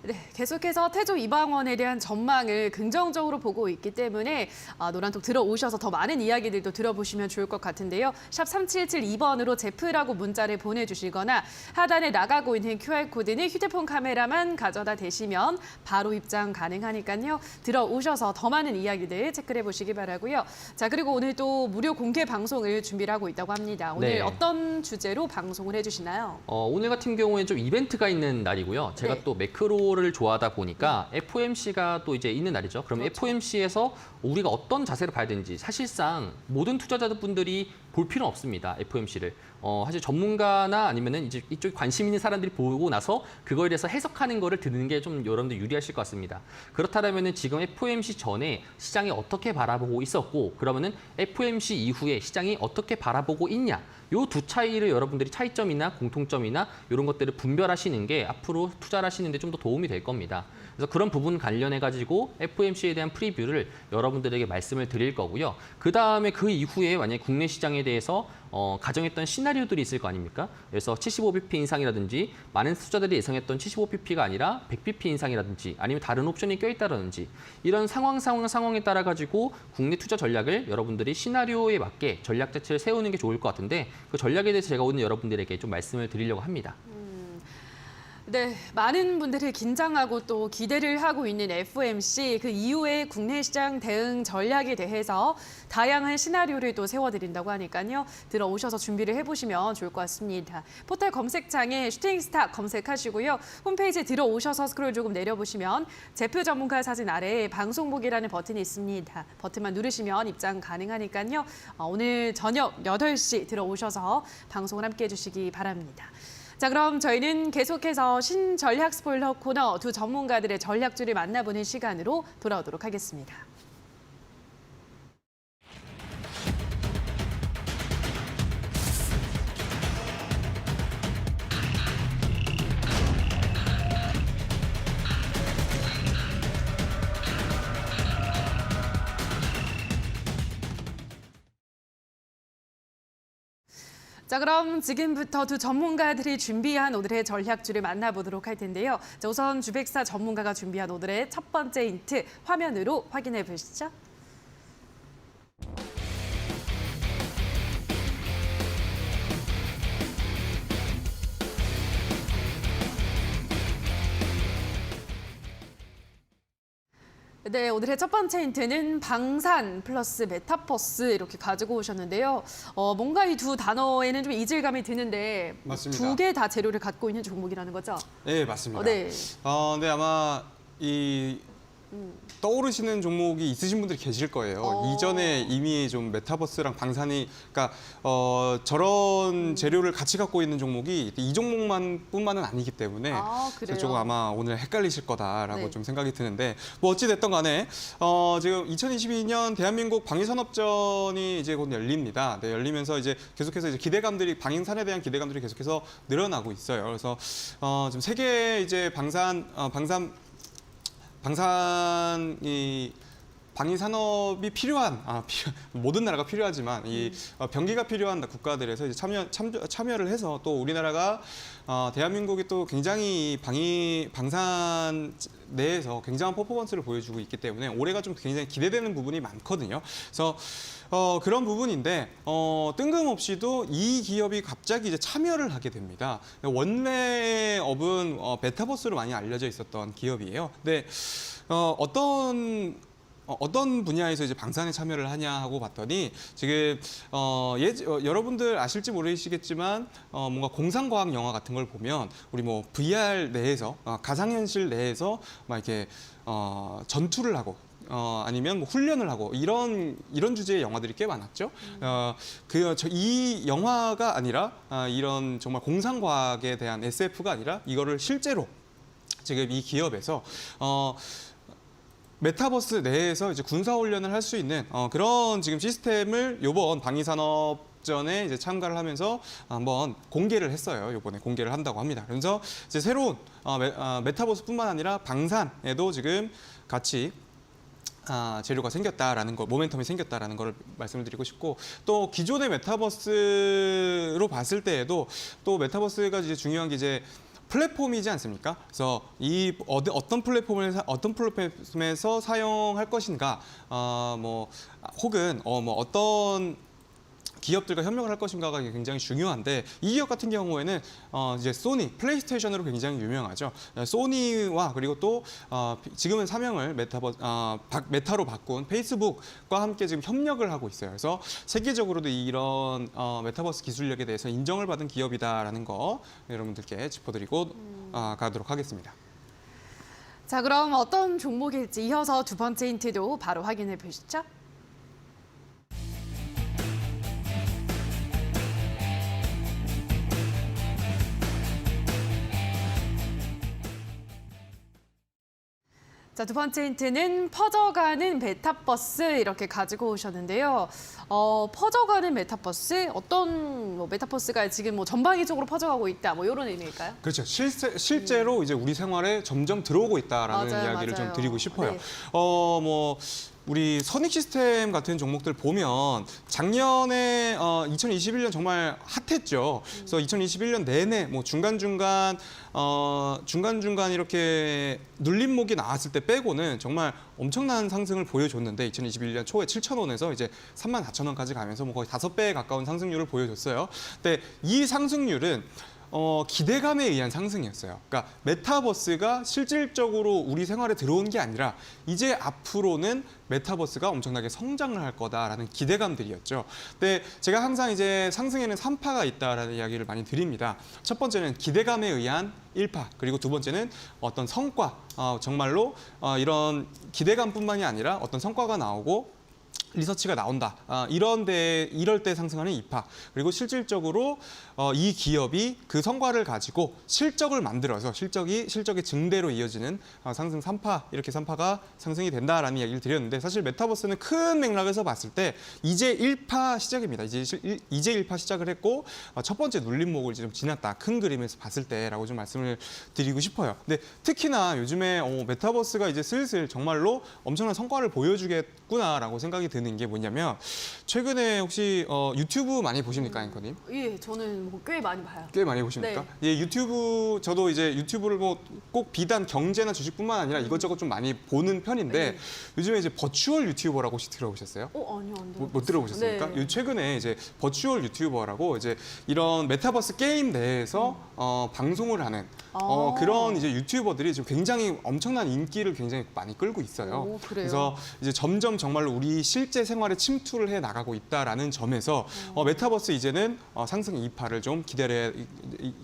네, 계속해서 태조 이방원에 대한 전망을 긍정적으로 보고 있기 때문에 노란톡 들어오셔서 더 많은 이야기들도 들어보시면 좋을 것 같은데요. 샵 3772번으로 제프라고 문자를 보내주시거나 하단에 나가고 있는 QR코드는 휴대폰 카메라만 가져다 대시면 바로 입장 가능하니까요. 들어오셔서 더 많은 이야기들 체크해 보시기 바라고요. 자, 그리고 오늘 또 무료 공개 방송을 준비를 하고 있다고 합니다. 오늘 네. 어떤 주제로 방송을 해주시나요? 오늘 같은 경우에 좀 이벤트가 있는 날이고요. 제가 네. 또 매크로를 좋아하다 보니까 FOMC가 또 이제 있는 날이죠. 그럼 그렇죠. FOMC에서 우리가 어떤 자세를 봐야 되는지 사실상 모든 투자자분들이 볼 필요는 없습니다. FOMC를. 사실 전문가나 아니면은 이제 이쪽 관심 있는 사람들이 보고 나서 그거에 대해서 해석하는 거를 듣는 게 좀 여러분들 유리하실 것 같습니다. 그렇다면은 지금 FOMC 전에 시장이 어떻게 바라보고 있었고 그러면은 FOMC 이후에 시장이 어떻게 바라보고 있냐. 요 두 차이를 여러분들이 차이점이나 공통점이나 이런 것들을 분별하시는 게 앞으로 투자를 하시는 데 좀 더 도움이 될 겁니다. 그래서 그런 부분 관련해 가지고 FOMC에 대한 프리뷰를 여러분들에게 말씀을 드릴 거고요. 그다음에 그 이후에 만약에 국내 시장에 대해서 가정했던 시나리오들이 있을 거 아닙니까? 그래서 75bp 인상이라든지 많은 투자들이 예상했던 75bp가 아니라 100bp 인상이라든지 아니면 다른 옵션이 껴있다든지 이런 상황에 따라 가지고 국내 투자 전략을 여러분들이 시나리오에 맞게 전략 자체를 세우는 게 좋을 것 같은데 그 전략에 대해서 제가 오늘 여러분들에게 좀 말씀을 드리려고 합니다. 네, 많은 분들이 긴장하고 또 기대를 하고 있는 FOMC 그 이후에 국내 시장 대응 전략에 대해서 다양한 시나리오를 또 세워드린다고 하니까요. 들어오셔서 준비를 해보시면 좋을 것 같습니다. 포털 검색창에 슈팅스타 검색하시고요. 홈페이지에 들어오셔서 스크롤 조금 내려보시면 제프 전문가 사진 아래에 방송국이라는 버튼이 있습니다. 버튼만 누르시면 입장 가능하니까요. 오늘 저녁 8시 들어오셔서 방송을 함께 해주시기 바랍니다. 자, 그럼 저희는 계속해서 신전략 스포일러 코너 두 전문가들의 전략주를 만나보는 시간으로 돌아오도록 하겠습니다. 자, 그럼 지금부터 두 전문가들이 준비한 오늘의 전략주를 만나보도록 할 텐데요. 자, 우선 주백사 전문가가 준비한 오늘의 첫 번째 힌트 화면으로 확인해 보시죠. 네, 오늘의 첫 번째 힌트는 방산 플러스 메타버스 이렇게 가지고 오셨는데요. 뭔가 이 두 단어에는 좀 이질감이 드는데 맞습니다. 두 개 다 재료를 갖고 있는 종목이라는 거죠? 네, 맞습니다. 네. 네, 아마 이 떠오르시는 종목이 있으신 분들이 계실 거예요. 이전에 이미 좀 메타버스랑 방산이, 그러니까 저런 재료를 같이 갖고 있는 종목이 이 종목뿐만은 아니기 때문에 아, 그래요? 조금 아마 오늘 헷갈리실 거다라고 네. 좀 생각이 드는데 뭐 어찌 됐던 간에 지금 2022년 대한민국 방위산업전이 이제 곧 열립니다. 네, 열리면서 이제 계속해서 이제 기대감들이 방위산에 대한 기대감들이 계속해서 늘어나고 있어요. 그래서 지금 세계 이제 방산이 방위 산업이 필요한 모든 나라가 필요하지만 이 병기가 필요한 국가들에서 이제 참여를 해서 또 우리나라가 대한민국이 또 굉장히 방산 내에서 굉장한 퍼포먼스를 보여주고 있기 때문에 올해가 좀 굉장히 기대되는 부분이 많거든요. 그래서 그런 부분인데 뜬금없이도 이 기업이 갑자기 이제 참여를 하게 됩니다. 원래 업은 메타버스로 많이 알려져 있었던 기업이에요. 근데 어떤 분야에서 이제 방산에 참여를 하냐 하고 봤더니 지금 여러분들 아실지 모르시겠지만 뭔가 공상과학 영화 같은 걸 보면 우리 뭐 VR 내에서 가상현실 내에서 막 이렇게 전투를 하고 아니면 뭐 훈련을 하고 이런 주제의 영화들이 꽤 많았죠. 이 영화가 아니라 이런 정말 공상과학에 대한 SF가 아니라 이거를 실제로 지금 이 기업에서 메타버스 내에서 이제 군사훈련을 할 수 있는 그런 지금 시스템을 요번 방위산업전에 이제 참가를 하면서 한번 공개를 했어요. 요번에 공개를 한다고 합니다. 그래서 이제 새로운 메타버스뿐만 아니라 방산에도 지금 같이 재료가 생겼다라는 거, 모멘텀이 생겼다라는 걸 말씀을 드리고 싶고, 또 기존의 메타버스로 봤을 때에도 또 메타버스가 이제 중요한 게 이제 플랫폼이지 않습니까? 그래서 이 어떤 플랫폼에서 사용할 것인가, 혹은 뭐 어떤 기업들과 협력을 할 것인가가 굉장히 중요한데, 이 기업 같은 경우에는 이제 소니, 플레이스테이션으로 굉장히 유명하죠. 소니와 그리고 또 지금은 사명을 메타로 바꾼 페이스북과 함께 지금 협력을 하고 있어요. 그래서 세계적으로도 이런 메타버스 기술력에 대해서 인정을 받은 기업이다라는 거 여러분들께 짚어드리고 가도록 하겠습니다. 자, 그럼 어떤 종목일지 이어서 두 번째 힌트도 바로 확인해 보시죠. 자, 두 번째 힌트는 퍼져가는 메타버스 이렇게 가지고 오셨는데요. 퍼져가는 메타버스, 어떤 메타버스가 지금 뭐 전방위적으로 퍼져가고 있다, 뭐 이런 의미일까요? 그렇죠. 실제로 이제 우리 생활에 점점 들어오고 있다라는 이야기를 좀 드리고 싶어요. 네. 우리 선익 시스템 같은 종목들 보면 작년에 2021년 정말 핫했죠. 그래서 2021년 내내 뭐 중간중간 이렇게 눌림목이 나왔을 때 빼고는 정말 엄청난 상승을 보여줬는데 2021년 초에 7,000원에서 이제 34,000원까지 가면서 뭐 거의 5배에 가까운 상승률을 보여줬어요. 근데 이 상승률은 기대감에 의한 상승이었어요. 그러니까 메타버스가 실질적으로 우리 생활에 들어온 게 아니라 이제 앞으로는 메타버스가 엄청나게 성장을 할 거다라는 기대감들이었죠. 근데 제가 항상 이제 상승에는 3파가 있다라는 이야기를 많이 드립니다. 첫 번째는 기대감에 의한 1파, 그리고 두 번째는 어떤 성과, 정말로 이런 기대감뿐만이 아니라 어떤 성과가 나오고 리서치가 나온다. 이럴 때 상승하는 2파. 그리고 실질적으로 이 기업이 그 성과를 가지고 실적을 만들어서 실적의 증대로 이어지는 상승 3파, 이렇게 3파가 상승이 된다라는 이야기를 드렸는데, 사실 메타버스는 큰 맥락에서 봤을 때 이제 1파 시작입니다. 이제 1파 시작을 했고 첫 번째 눌림목을 좀 지났다. 큰 그림에서 봤을 때라고 좀 말씀을 드리고 싶어요. 근데 특히나 요즘에 메타버스가 이제 슬슬 정말로 엄청난 성과를 보여주겠구나라고 생각이 드는 게 뭐냐면, 최근에 혹시 유튜브 많이 보십니까, 앵커님? 예, 저는 뭐 꽤 많이 봐요. 꽤 많이 보십니까? 예, 유튜브, 저도 이제 유튜브를 뭐 꼭 비단 경제나 주식뿐만 아니라 이것저것 좀 많이 보는 편인데, 요즘에 이제 버추얼 유튜버라고 혹시 들어보셨어요? 아니요, 안 들어봤어요. 못 들어보셨습니까? 네. 최근에 이제 버추얼 유튜버라고 이제 이런 메타버스 게임 내에서 방송을 하는 그런 이제 유튜버들이 지금 굉장히 엄청난 인기를 굉장히 많이 끌고 있어요. 오, 그래요? 그래서 이제 점점 정말로 우리 실제 생활에 침투를 해 나가고 있다라는 점에서 메타버스 이제는 상승 2파를 좀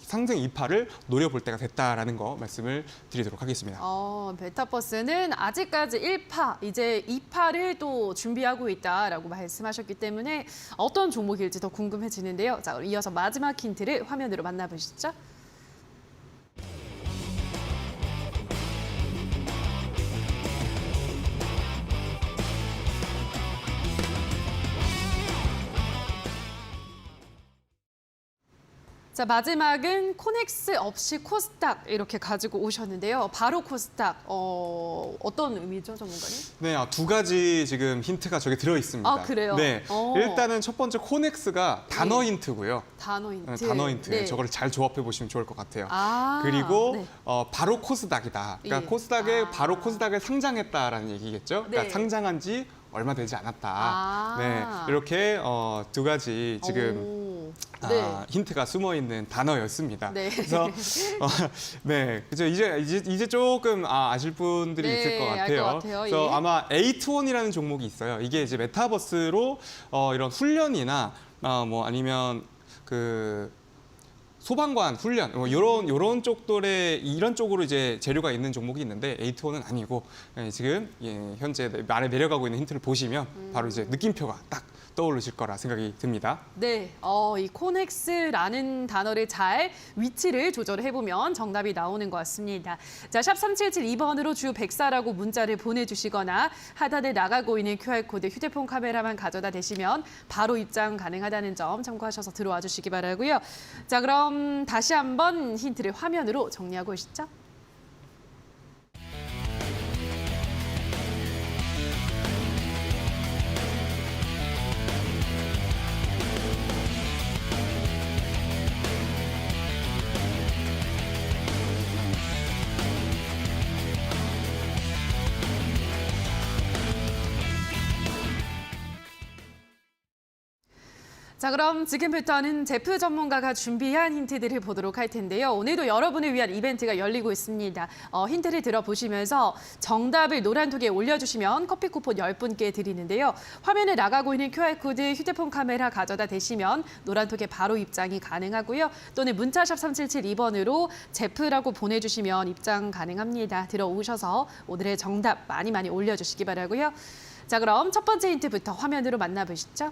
상승 2파를 노려볼 때가 됐다라는 거 말씀을 드리도록 하겠습니다. 메타버스는 아직까지 1파, 이제 2파를 또 준비하고 있다라고 말씀하셨기 때문에 어떤 종목일지 더 궁금해지는데요. 자, 이어서 마지막 힌트를 화면으로 만나보시죠. 자, 마지막은 코넥스 없이 코스닥 이렇게 가지고 오셨는데요. 바로 코스닥, 어떤 의미죠, 전문가님? 네, 두 가지 지금 힌트가 저기 들어 있습니다. 아, 그래요? 네, 일단은 첫 번째 코넥스가 단어 네. 힌트고요. 단어 힌트. 네, 단어 힌트. 네. 저거를 잘 조합해 보시면 좋을 것 같아요. 아, 그리고 네. 바로 코스닥이다. 그러니까 예. 코스닥에 바로 코스닥에 상장했다라는 얘기겠죠. 그러니까 네. 상장한 지 얼마 되지 않았다. 아. 네, 이렇게 두 가지 지금 오. 네. 힌트가 숨어 있는 단어였습니다. 네. 그래서 네, 그죠. 이제 조금 아실 분들이 네, 있을 것 알 같아요. 것 같아요. 그래서 예. 아마 에이트원이라는 종목이 있어요. 이게 이제 메타버스로 이런 훈련이나 뭐 아니면 그 소방관 훈련 뭐 요런 쪽들의 이런 쪽으로 이제 재료가 있는 종목이 있는데 에이트원은 아니고 지금 현재 아래 내려가고 있는 힌트를 보시면 바로 이제 느낌표가 딱 떠오르실 거라 생각이 듭니다. 네, 이 코넥스라는 단어를 잘 위치를 조절해보면 정답이 나오는 것 같습니다. 자, 샵 3772번으로 주 104라고 문자를 보내주시거나 하단에 나가고 있는 QR코드 휴대폰 카메라만 가져다 대시면 바로 입장 가능하다는 점 참고하셔서 들어와 주시기 바라고요. 자, 그럼 다시 한번 힌트를 화면으로 정리하고 오시죠. 자, 그럼 지금부터는 제프 전문가가 준비한 힌트들을 보도록 할 텐데요. 오늘도 여러분을 위한 이벤트가 열리고 있습니다. 힌트를 들어보시면서 정답을 노란톡에 올려주시면 커피 쿠폰 10분께 드리는데요. 화면에 나가고 있는 QR코드 휴대폰 카메라 가져다 대시면 노란톡에 바로 입장이 가능하고요. 또는 문자샵 3772번으로 제프라고 보내주시면 입장 가능합니다. 들어오셔서 오늘의 정답 많이 올려주시기 바라고요. 자, 그럼 첫 번째 힌트부터 화면으로 만나보시죠.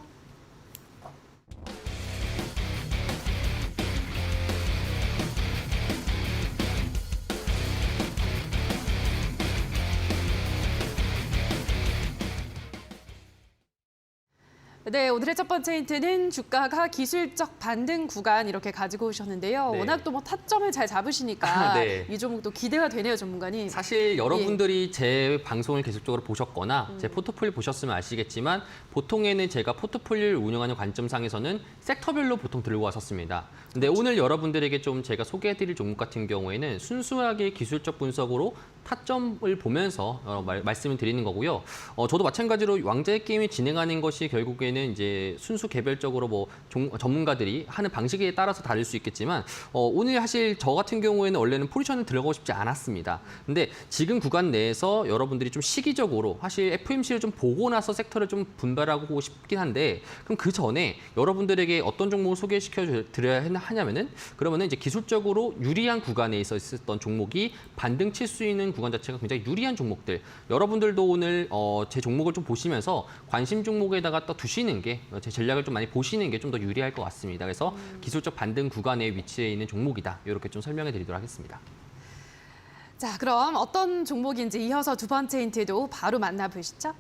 네, 오늘의 첫 번째 힌트는 주가가 기술적 반등 구간 이렇게 가지고 오셨는데요. 네. 워낙 또 뭐 타점을 잘 잡으시니까 네. 이 종목도 기대가 되네요, 전문가님. 사실 여러분들이 제 방송을 계속적으로 보셨거나 제 포트폴리오 보셨으면 아시겠지만 보통에는 제가 포트폴리오를 운영하는 관점상에서는 섹터별로 보통 들고 왔었습니다. 근데 오늘 여러분들에게 좀 제가 소개해드릴 종목 같은 경우에는 순수하게 기술적 분석으로 타점을 보면서 말씀을 드리는 거고요. 저도 마찬가지로 왕자의 게임이 진행하는 것이 결국에는 이제 순수 개별적으로 뭐 전문가들이 하는 방식에 따라서 다를 수 있겠지만 오늘 사실 저 같은 경우에는 원래는 포지션을 들어가고 싶지 않았습니다. 근데 지금 구간 내에서 여러분들이 좀 시기적으로 사실 FOMC를 좀 보고 나서 섹터를 좀 분발하고 싶긴 한데 그럼 그 전에 여러분들에게 어떤 종목을 소개시켜 드려야 하냐면은 그러면은 이제 기술적으로 유리한 구간에 있었던 종목이 반등 칠 수 있는 구간 자체가 굉장히 유리한 종목들. 여러분들도 오늘 제 종목을 좀 보시면서 관심 종목에다가 딱 두시는 게 제 전략을 좀 많이 보시는 게 좀 더 유리할 것 같습니다. 그래서 기술적 반등 구간에 위치해 있는 종목이다. 이렇게 좀 설명해 드리도록 하겠습니다. 자, 그럼 어떤 종목인지 이어서 두 번째 힌트도 바로 만나보시죠.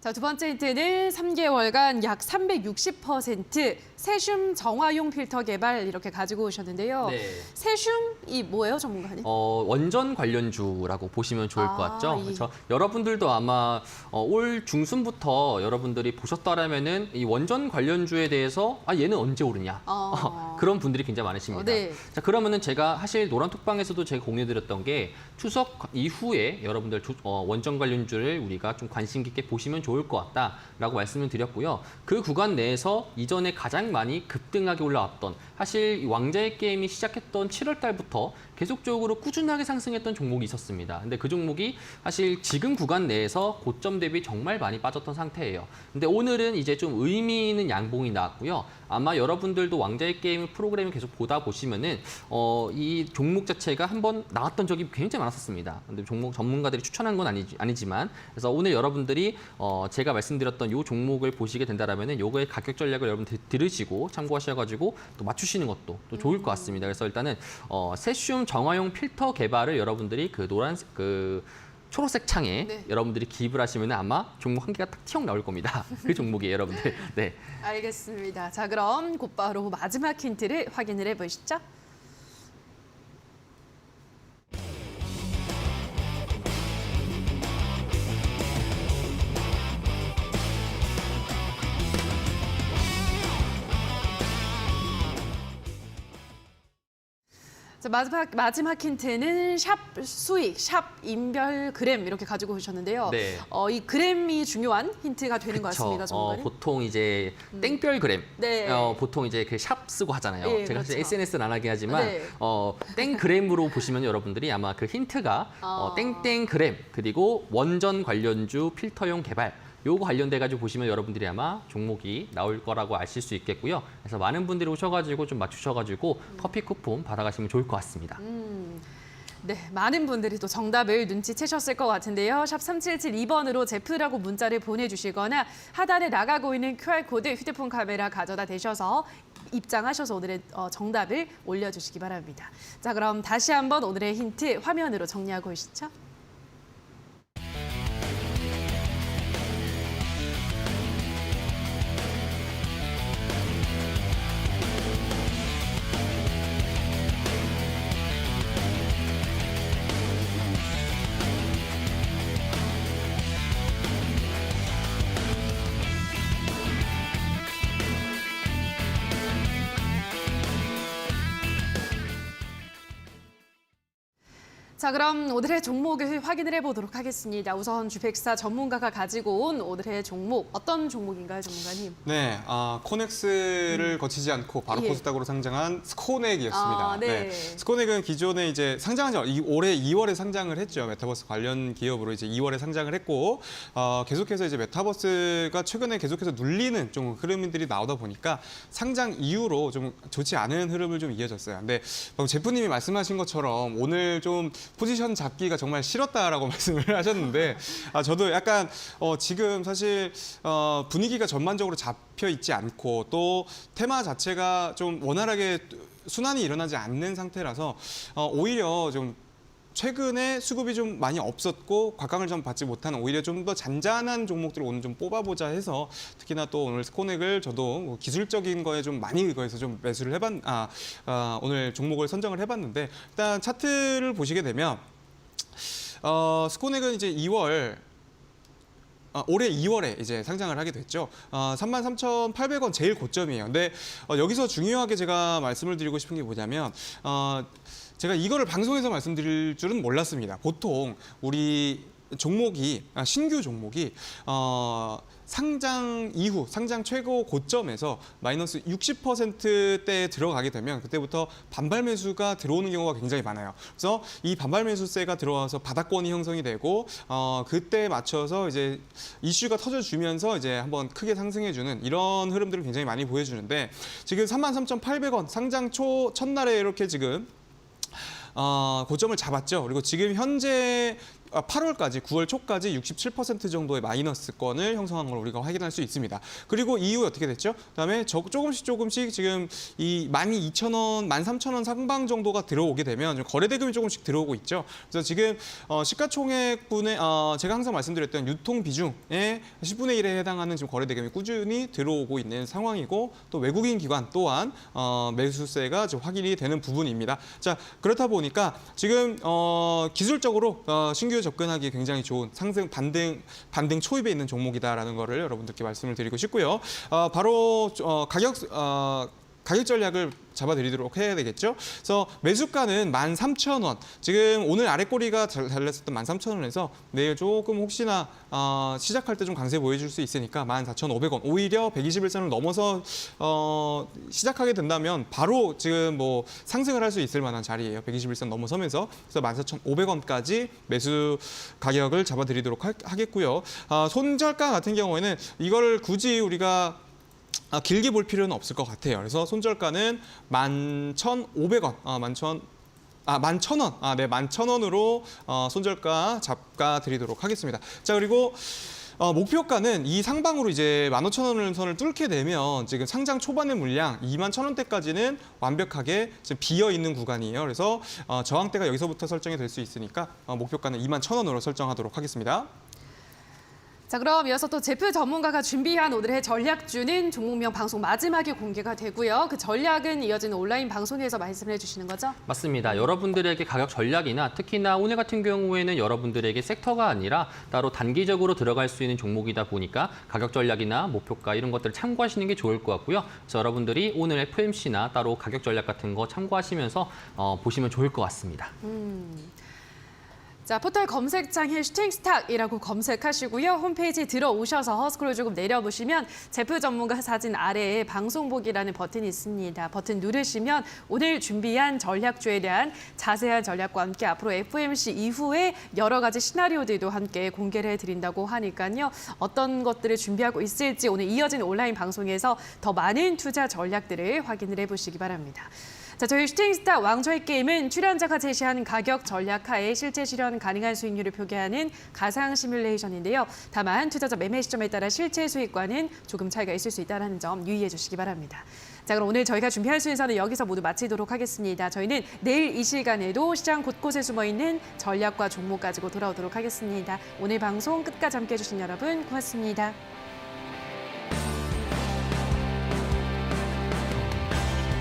자, 두 번째 힌트는 3개월간 약 360% 세슘 정화용 필터 개발 이렇게 가지고 오셨는데요. 네. 세슘이 뭐예요, 전문가님? 원전 관련주라고 보시면 좋을 것 같죠. 예. 그렇죠. 여러분들도 아마 올 중순부터 여러분들이 보셨다라면은 이 원전 관련주에 대해서 얘는 언제 오르냐 그런 분들이 굉장히 많으십니다. 네. 자, 그러면은 제가 사실 노란톡방에서도 제가 공유드렸던 게 추석 이후에 여러분들 원전 관련주를 우리가 좀 관심 깊게 보시면 좋을 것 같다라고 말씀을 드렸고요. 그 구간 내에서 이전에 가장 많이 급등하게 올라왔던 사실 이 왕자의 게임이 시작했던 7월 달부터 계속적으로 꾸준하게 상승했던 종목이 있었습니다. 근데 그 종목이 사실 지금 구간 내에서 고점 대비 정말 많이 빠졌던 상태예요. 근데 오늘은 이제 좀 의미 있는 양봉이 나왔고요. 아마 여러분들도 왕자의 게임을 프로그램을 계속 보다 보시면은 이 종목 자체가 한번 나왔던 적이 굉장히 많았었습니다. 근데 종목 전문가들이 추천한 건 아니지만 그래서 오늘 여러분들이 제가 말씀드렸던 이 종목을 보시게 된다라면은 요거의 가격 전략을 여러분 들으시고 참고하셔가지고 또 맞추시는 것도 또 좋을 것 같습니다. 그래서 일단은 세슘 정화용 필터 개발을 여러분들이 그 노란색 초록색 창에 네. 여러분들이 기입을 하시면 아마 종목 한 개가 딱 튀어 나올 겁니다. 그 종목이에요, 여러분들. 네. 알겠습니다. 자, 그럼 곧바로 마지막 힌트를 확인을 해보시죠. 자, 마지막 힌트는 샵 수익, 샵 인별 그램 이렇게 가지고 오셨는데요. 네. 이 그램이 중요한 힌트가 되는 것 같습니다, 전문가님. 보통 이제 땡별 그램, 네. 보통 이제 그 샵 쓰고 하잖아요. 예, 제가 사실 그렇죠. SNS는 안 하게 하지만 네. 땡 그램으로 보시면 여러분들이 아마 그 힌트가 땡땡 그램 그리고 원전 관련주 필터용 개발. 요거 관련돼 가지고 보시면 여러분들이 아마 종목이 나올 거라고 아실 수 있겠고요. 그래서 많은 분들이 오셔가지고 좀 맞추셔가지고 커피 쿠폰 받아가시면 좋을 것 같습니다. 네, 많은 분들이 또 정답을 눈치채셨을 것 같은데요. 샵 3772번으로 제프라고 문자를 보내주시거나 하단에 나가고 있는 QR코드 휴대폰 카메라 가져다 대셔서 입장하셔서 오늘의 정답을 올려주시기 바랍니다. 자, 그럼 다시 한번 오늘의 힌트 화면으로 정리하고 오시죠. 자, 그럼 오늘의 종목을 확인을 해보도록 하겠습니다. 우선 주백사 전문가가 가지고 온 오늘의 종목, 어떤 종목인가요, 전문가님? 네, 코넥스를 거치지 않고 바로 예. 코스닥으로 상장한 스코넥이었습니다. 네. 스코넥은 기존에 이제 상장한 지 올해 2월에 상장을 했죠. 메타버스 관련 기업으로 이제 2월에 상장을 했고 계속해서 이제 메타버스가 최근에 계속해서 눌리는 좀 흐름들이 나오다 보니까 상장 이후로 좀 좋지 않은 흐름을 좀 이어졌어요. 근데 방금 제프님이 말씀하신 것처럼 오늘 좀 포지션 잡기가 정말 싫었다라고 말씀을 하셨는데 저도 약간 지금 사실 분위기가 전반적으로 잡혀 있지 않고 또 테마 자체가 좀 원활하게 순환이 일어나지 않는 상태라서 오히려 좀 최근에 수급이 좀 많이 없었고 곽강을 좀 받지 못하는 오히려 좀 더 잔잔한 종목들을 오늘 좀 뽑아보자 해서 특히나 또 오늘 스코넥을 저도 기술적인 거에 좀 많이 의거해서 좀 매수를 오늘 종목을 선정을 해봤는데 일단 차트를 보시게 되면 스코넥은 이제 올해 2월에 이제 상장을 하게 됐죠. 33,800원 제일 고점이에요. 근데 여기서 중요하게 제가 말씀을 드리고 싶은 게 뭐냐면 제가 이거를 방송에서 말씀드릴 줄은 몰랐습니다. 보통 우리 종목이 신규 종목이 상장 이후 상장 최고 고점에서 마이너스 60%대에 들어가게 되면 그때부터 반발 매수가 들어오는 경우가 굉장히 많아요. 그래서 이 반발 매수세가 들어와서 바닥권이 형성이 되고 그때에 맞춰서 이제 이슈가 터져주면서 이제 한번 크게 상승해주는 이런 흐름들을 굉장히 많이 보여주는데 지금 33,800원 상장 초 첫날에 이렇게 지금 고점을 잡았죠. 그리고 지금 현재 8월까지 9월 초까지 67% 정도의 마이너스권을 형성한 걸 우리가 확인할 수 있습니다. 그리고 이후에 어떻게 됐죠? 그다음에 조금씩 지금 이 12,000원, 13,000원 상방 정도가 들어오게 되면 좀 거래 대금이 조금씩 들어오고 있죠. 그래서 지금 시가총액분의 제가 항상 말씀드렸던 유통 비중의 10분의 1에 해당하는 지금 거래 대금이 꾸준히 들어오고 있는 상황이고 또 외국인 기관 또한 매수세가 지금 확인이 되는 부분입니다. 자, 그렇다 보니까 지금 기술적으로 신규 접근하기 굉장히 좋은 상승 반등 초입에 있는 종목이다라는 거를 여러분들께 말씀을 드리고 싶고요. 바로 가격 전략을 잡아드리도록 해야 되겠죠. 그래서 매수가는 13,000원. 지금 오늘 아랫꼬리가 달렸었던 13,000원에서 내일 조금 혹시나 시작할 때 좀 강세 보여줄 수 있으니까 14,500원. 오히려 121선을 넘어서 시작하게 된다면 바로 지금 뭐 상승을 할 수 있을 만한 자리예요. 121선 넘어서면서. 그래서 14,500원까지 매수 가격을 잡아드리도록 하겠고요. 손절가 같은 경우에는 이거를 굳이 우리가 길게 볼 필요는 없을 것 같아요. 그래서 손절가는 11,500원, 11,000원, 네, 11,000원으로 손절가 잡가 드리도록 하겠습니다. 자, 그리고 목표가는 이 상방으로 이제 15,000원 선을 뚫게 되면 지금 상장 초반의 물량 21,000원대까지는 완벽하게 지금 비어 있는 구간이에요. 그래서 저항대가 여기서부터 설정이 될 수 있으니까 목표가는 21,000원으로 설정하도록 하겠습니다. 자, 그럼 이어서 또 제프 전문가가 준비한 오늘의 전략주는 종목명 방송 마지막에 공개가 되고요. 그 전략은 이어지는 온라인 방송에서 말씀을 해주시는 거죠? 맞습니다. 여러분들에게 가격 전략이나 특히나 오늘 같은 경우에는 여러분들에게 섹터가 아니라 따로 단기적으로 들어갈 수 있는 종목이다 보니까 가격 전략이나 목표가 이런 것들을 참고하시는 게 좋을 것 같고요. 그래서 여러분들이 오늘 FMC나 따로 가격 전략 같은 거 참고하시면서 보시면 좋을 것 같습니다. 자, 포털 검색창에 슈팅스탁이라고 검색하시고요. 홈페이지 들어오셔서 스크롤 조금 내려보시면 제프 전문가 사진 아래에 방송 보기라는 버튼이 있습니다. 버튼 누르시면 오늘 준비한 전략주에 대한 자세한 전략과 함께 앞으로 FMC 이후에 여러 가지 시나리오들도 함께 공개를 해드린다고 하니까요. 어떤 것들을 준비하고 있을지 오늘 이어진 온라인 방송에서 더 많은 투자 전략들을 확인을 해보시기 바랍니다. 자, 저희 슈팅스타 왕좌의 게임은 출연자가 제시한 가격 전략하에 실제 실현 가능한 수익률을 표기하는 가상 시뮬레이션인데요. 다만 투자자 매매 시점에 따라 실제 수익과는 조금 차이가 있을 수 있다는 점 유의해 주시기 바랍니다. 자, 그럼 오늘 저희가 준비한 순서는 여기서 모두 마치도록 하겠습니다. 저희는 내일 이 시간에도 시장 곳곳에 숨어있는 전략과 종목 가지고 돌아오도록 하겠습니다. 오늘 방송 끝까지 함께해 주신 여러분 고맙습니다.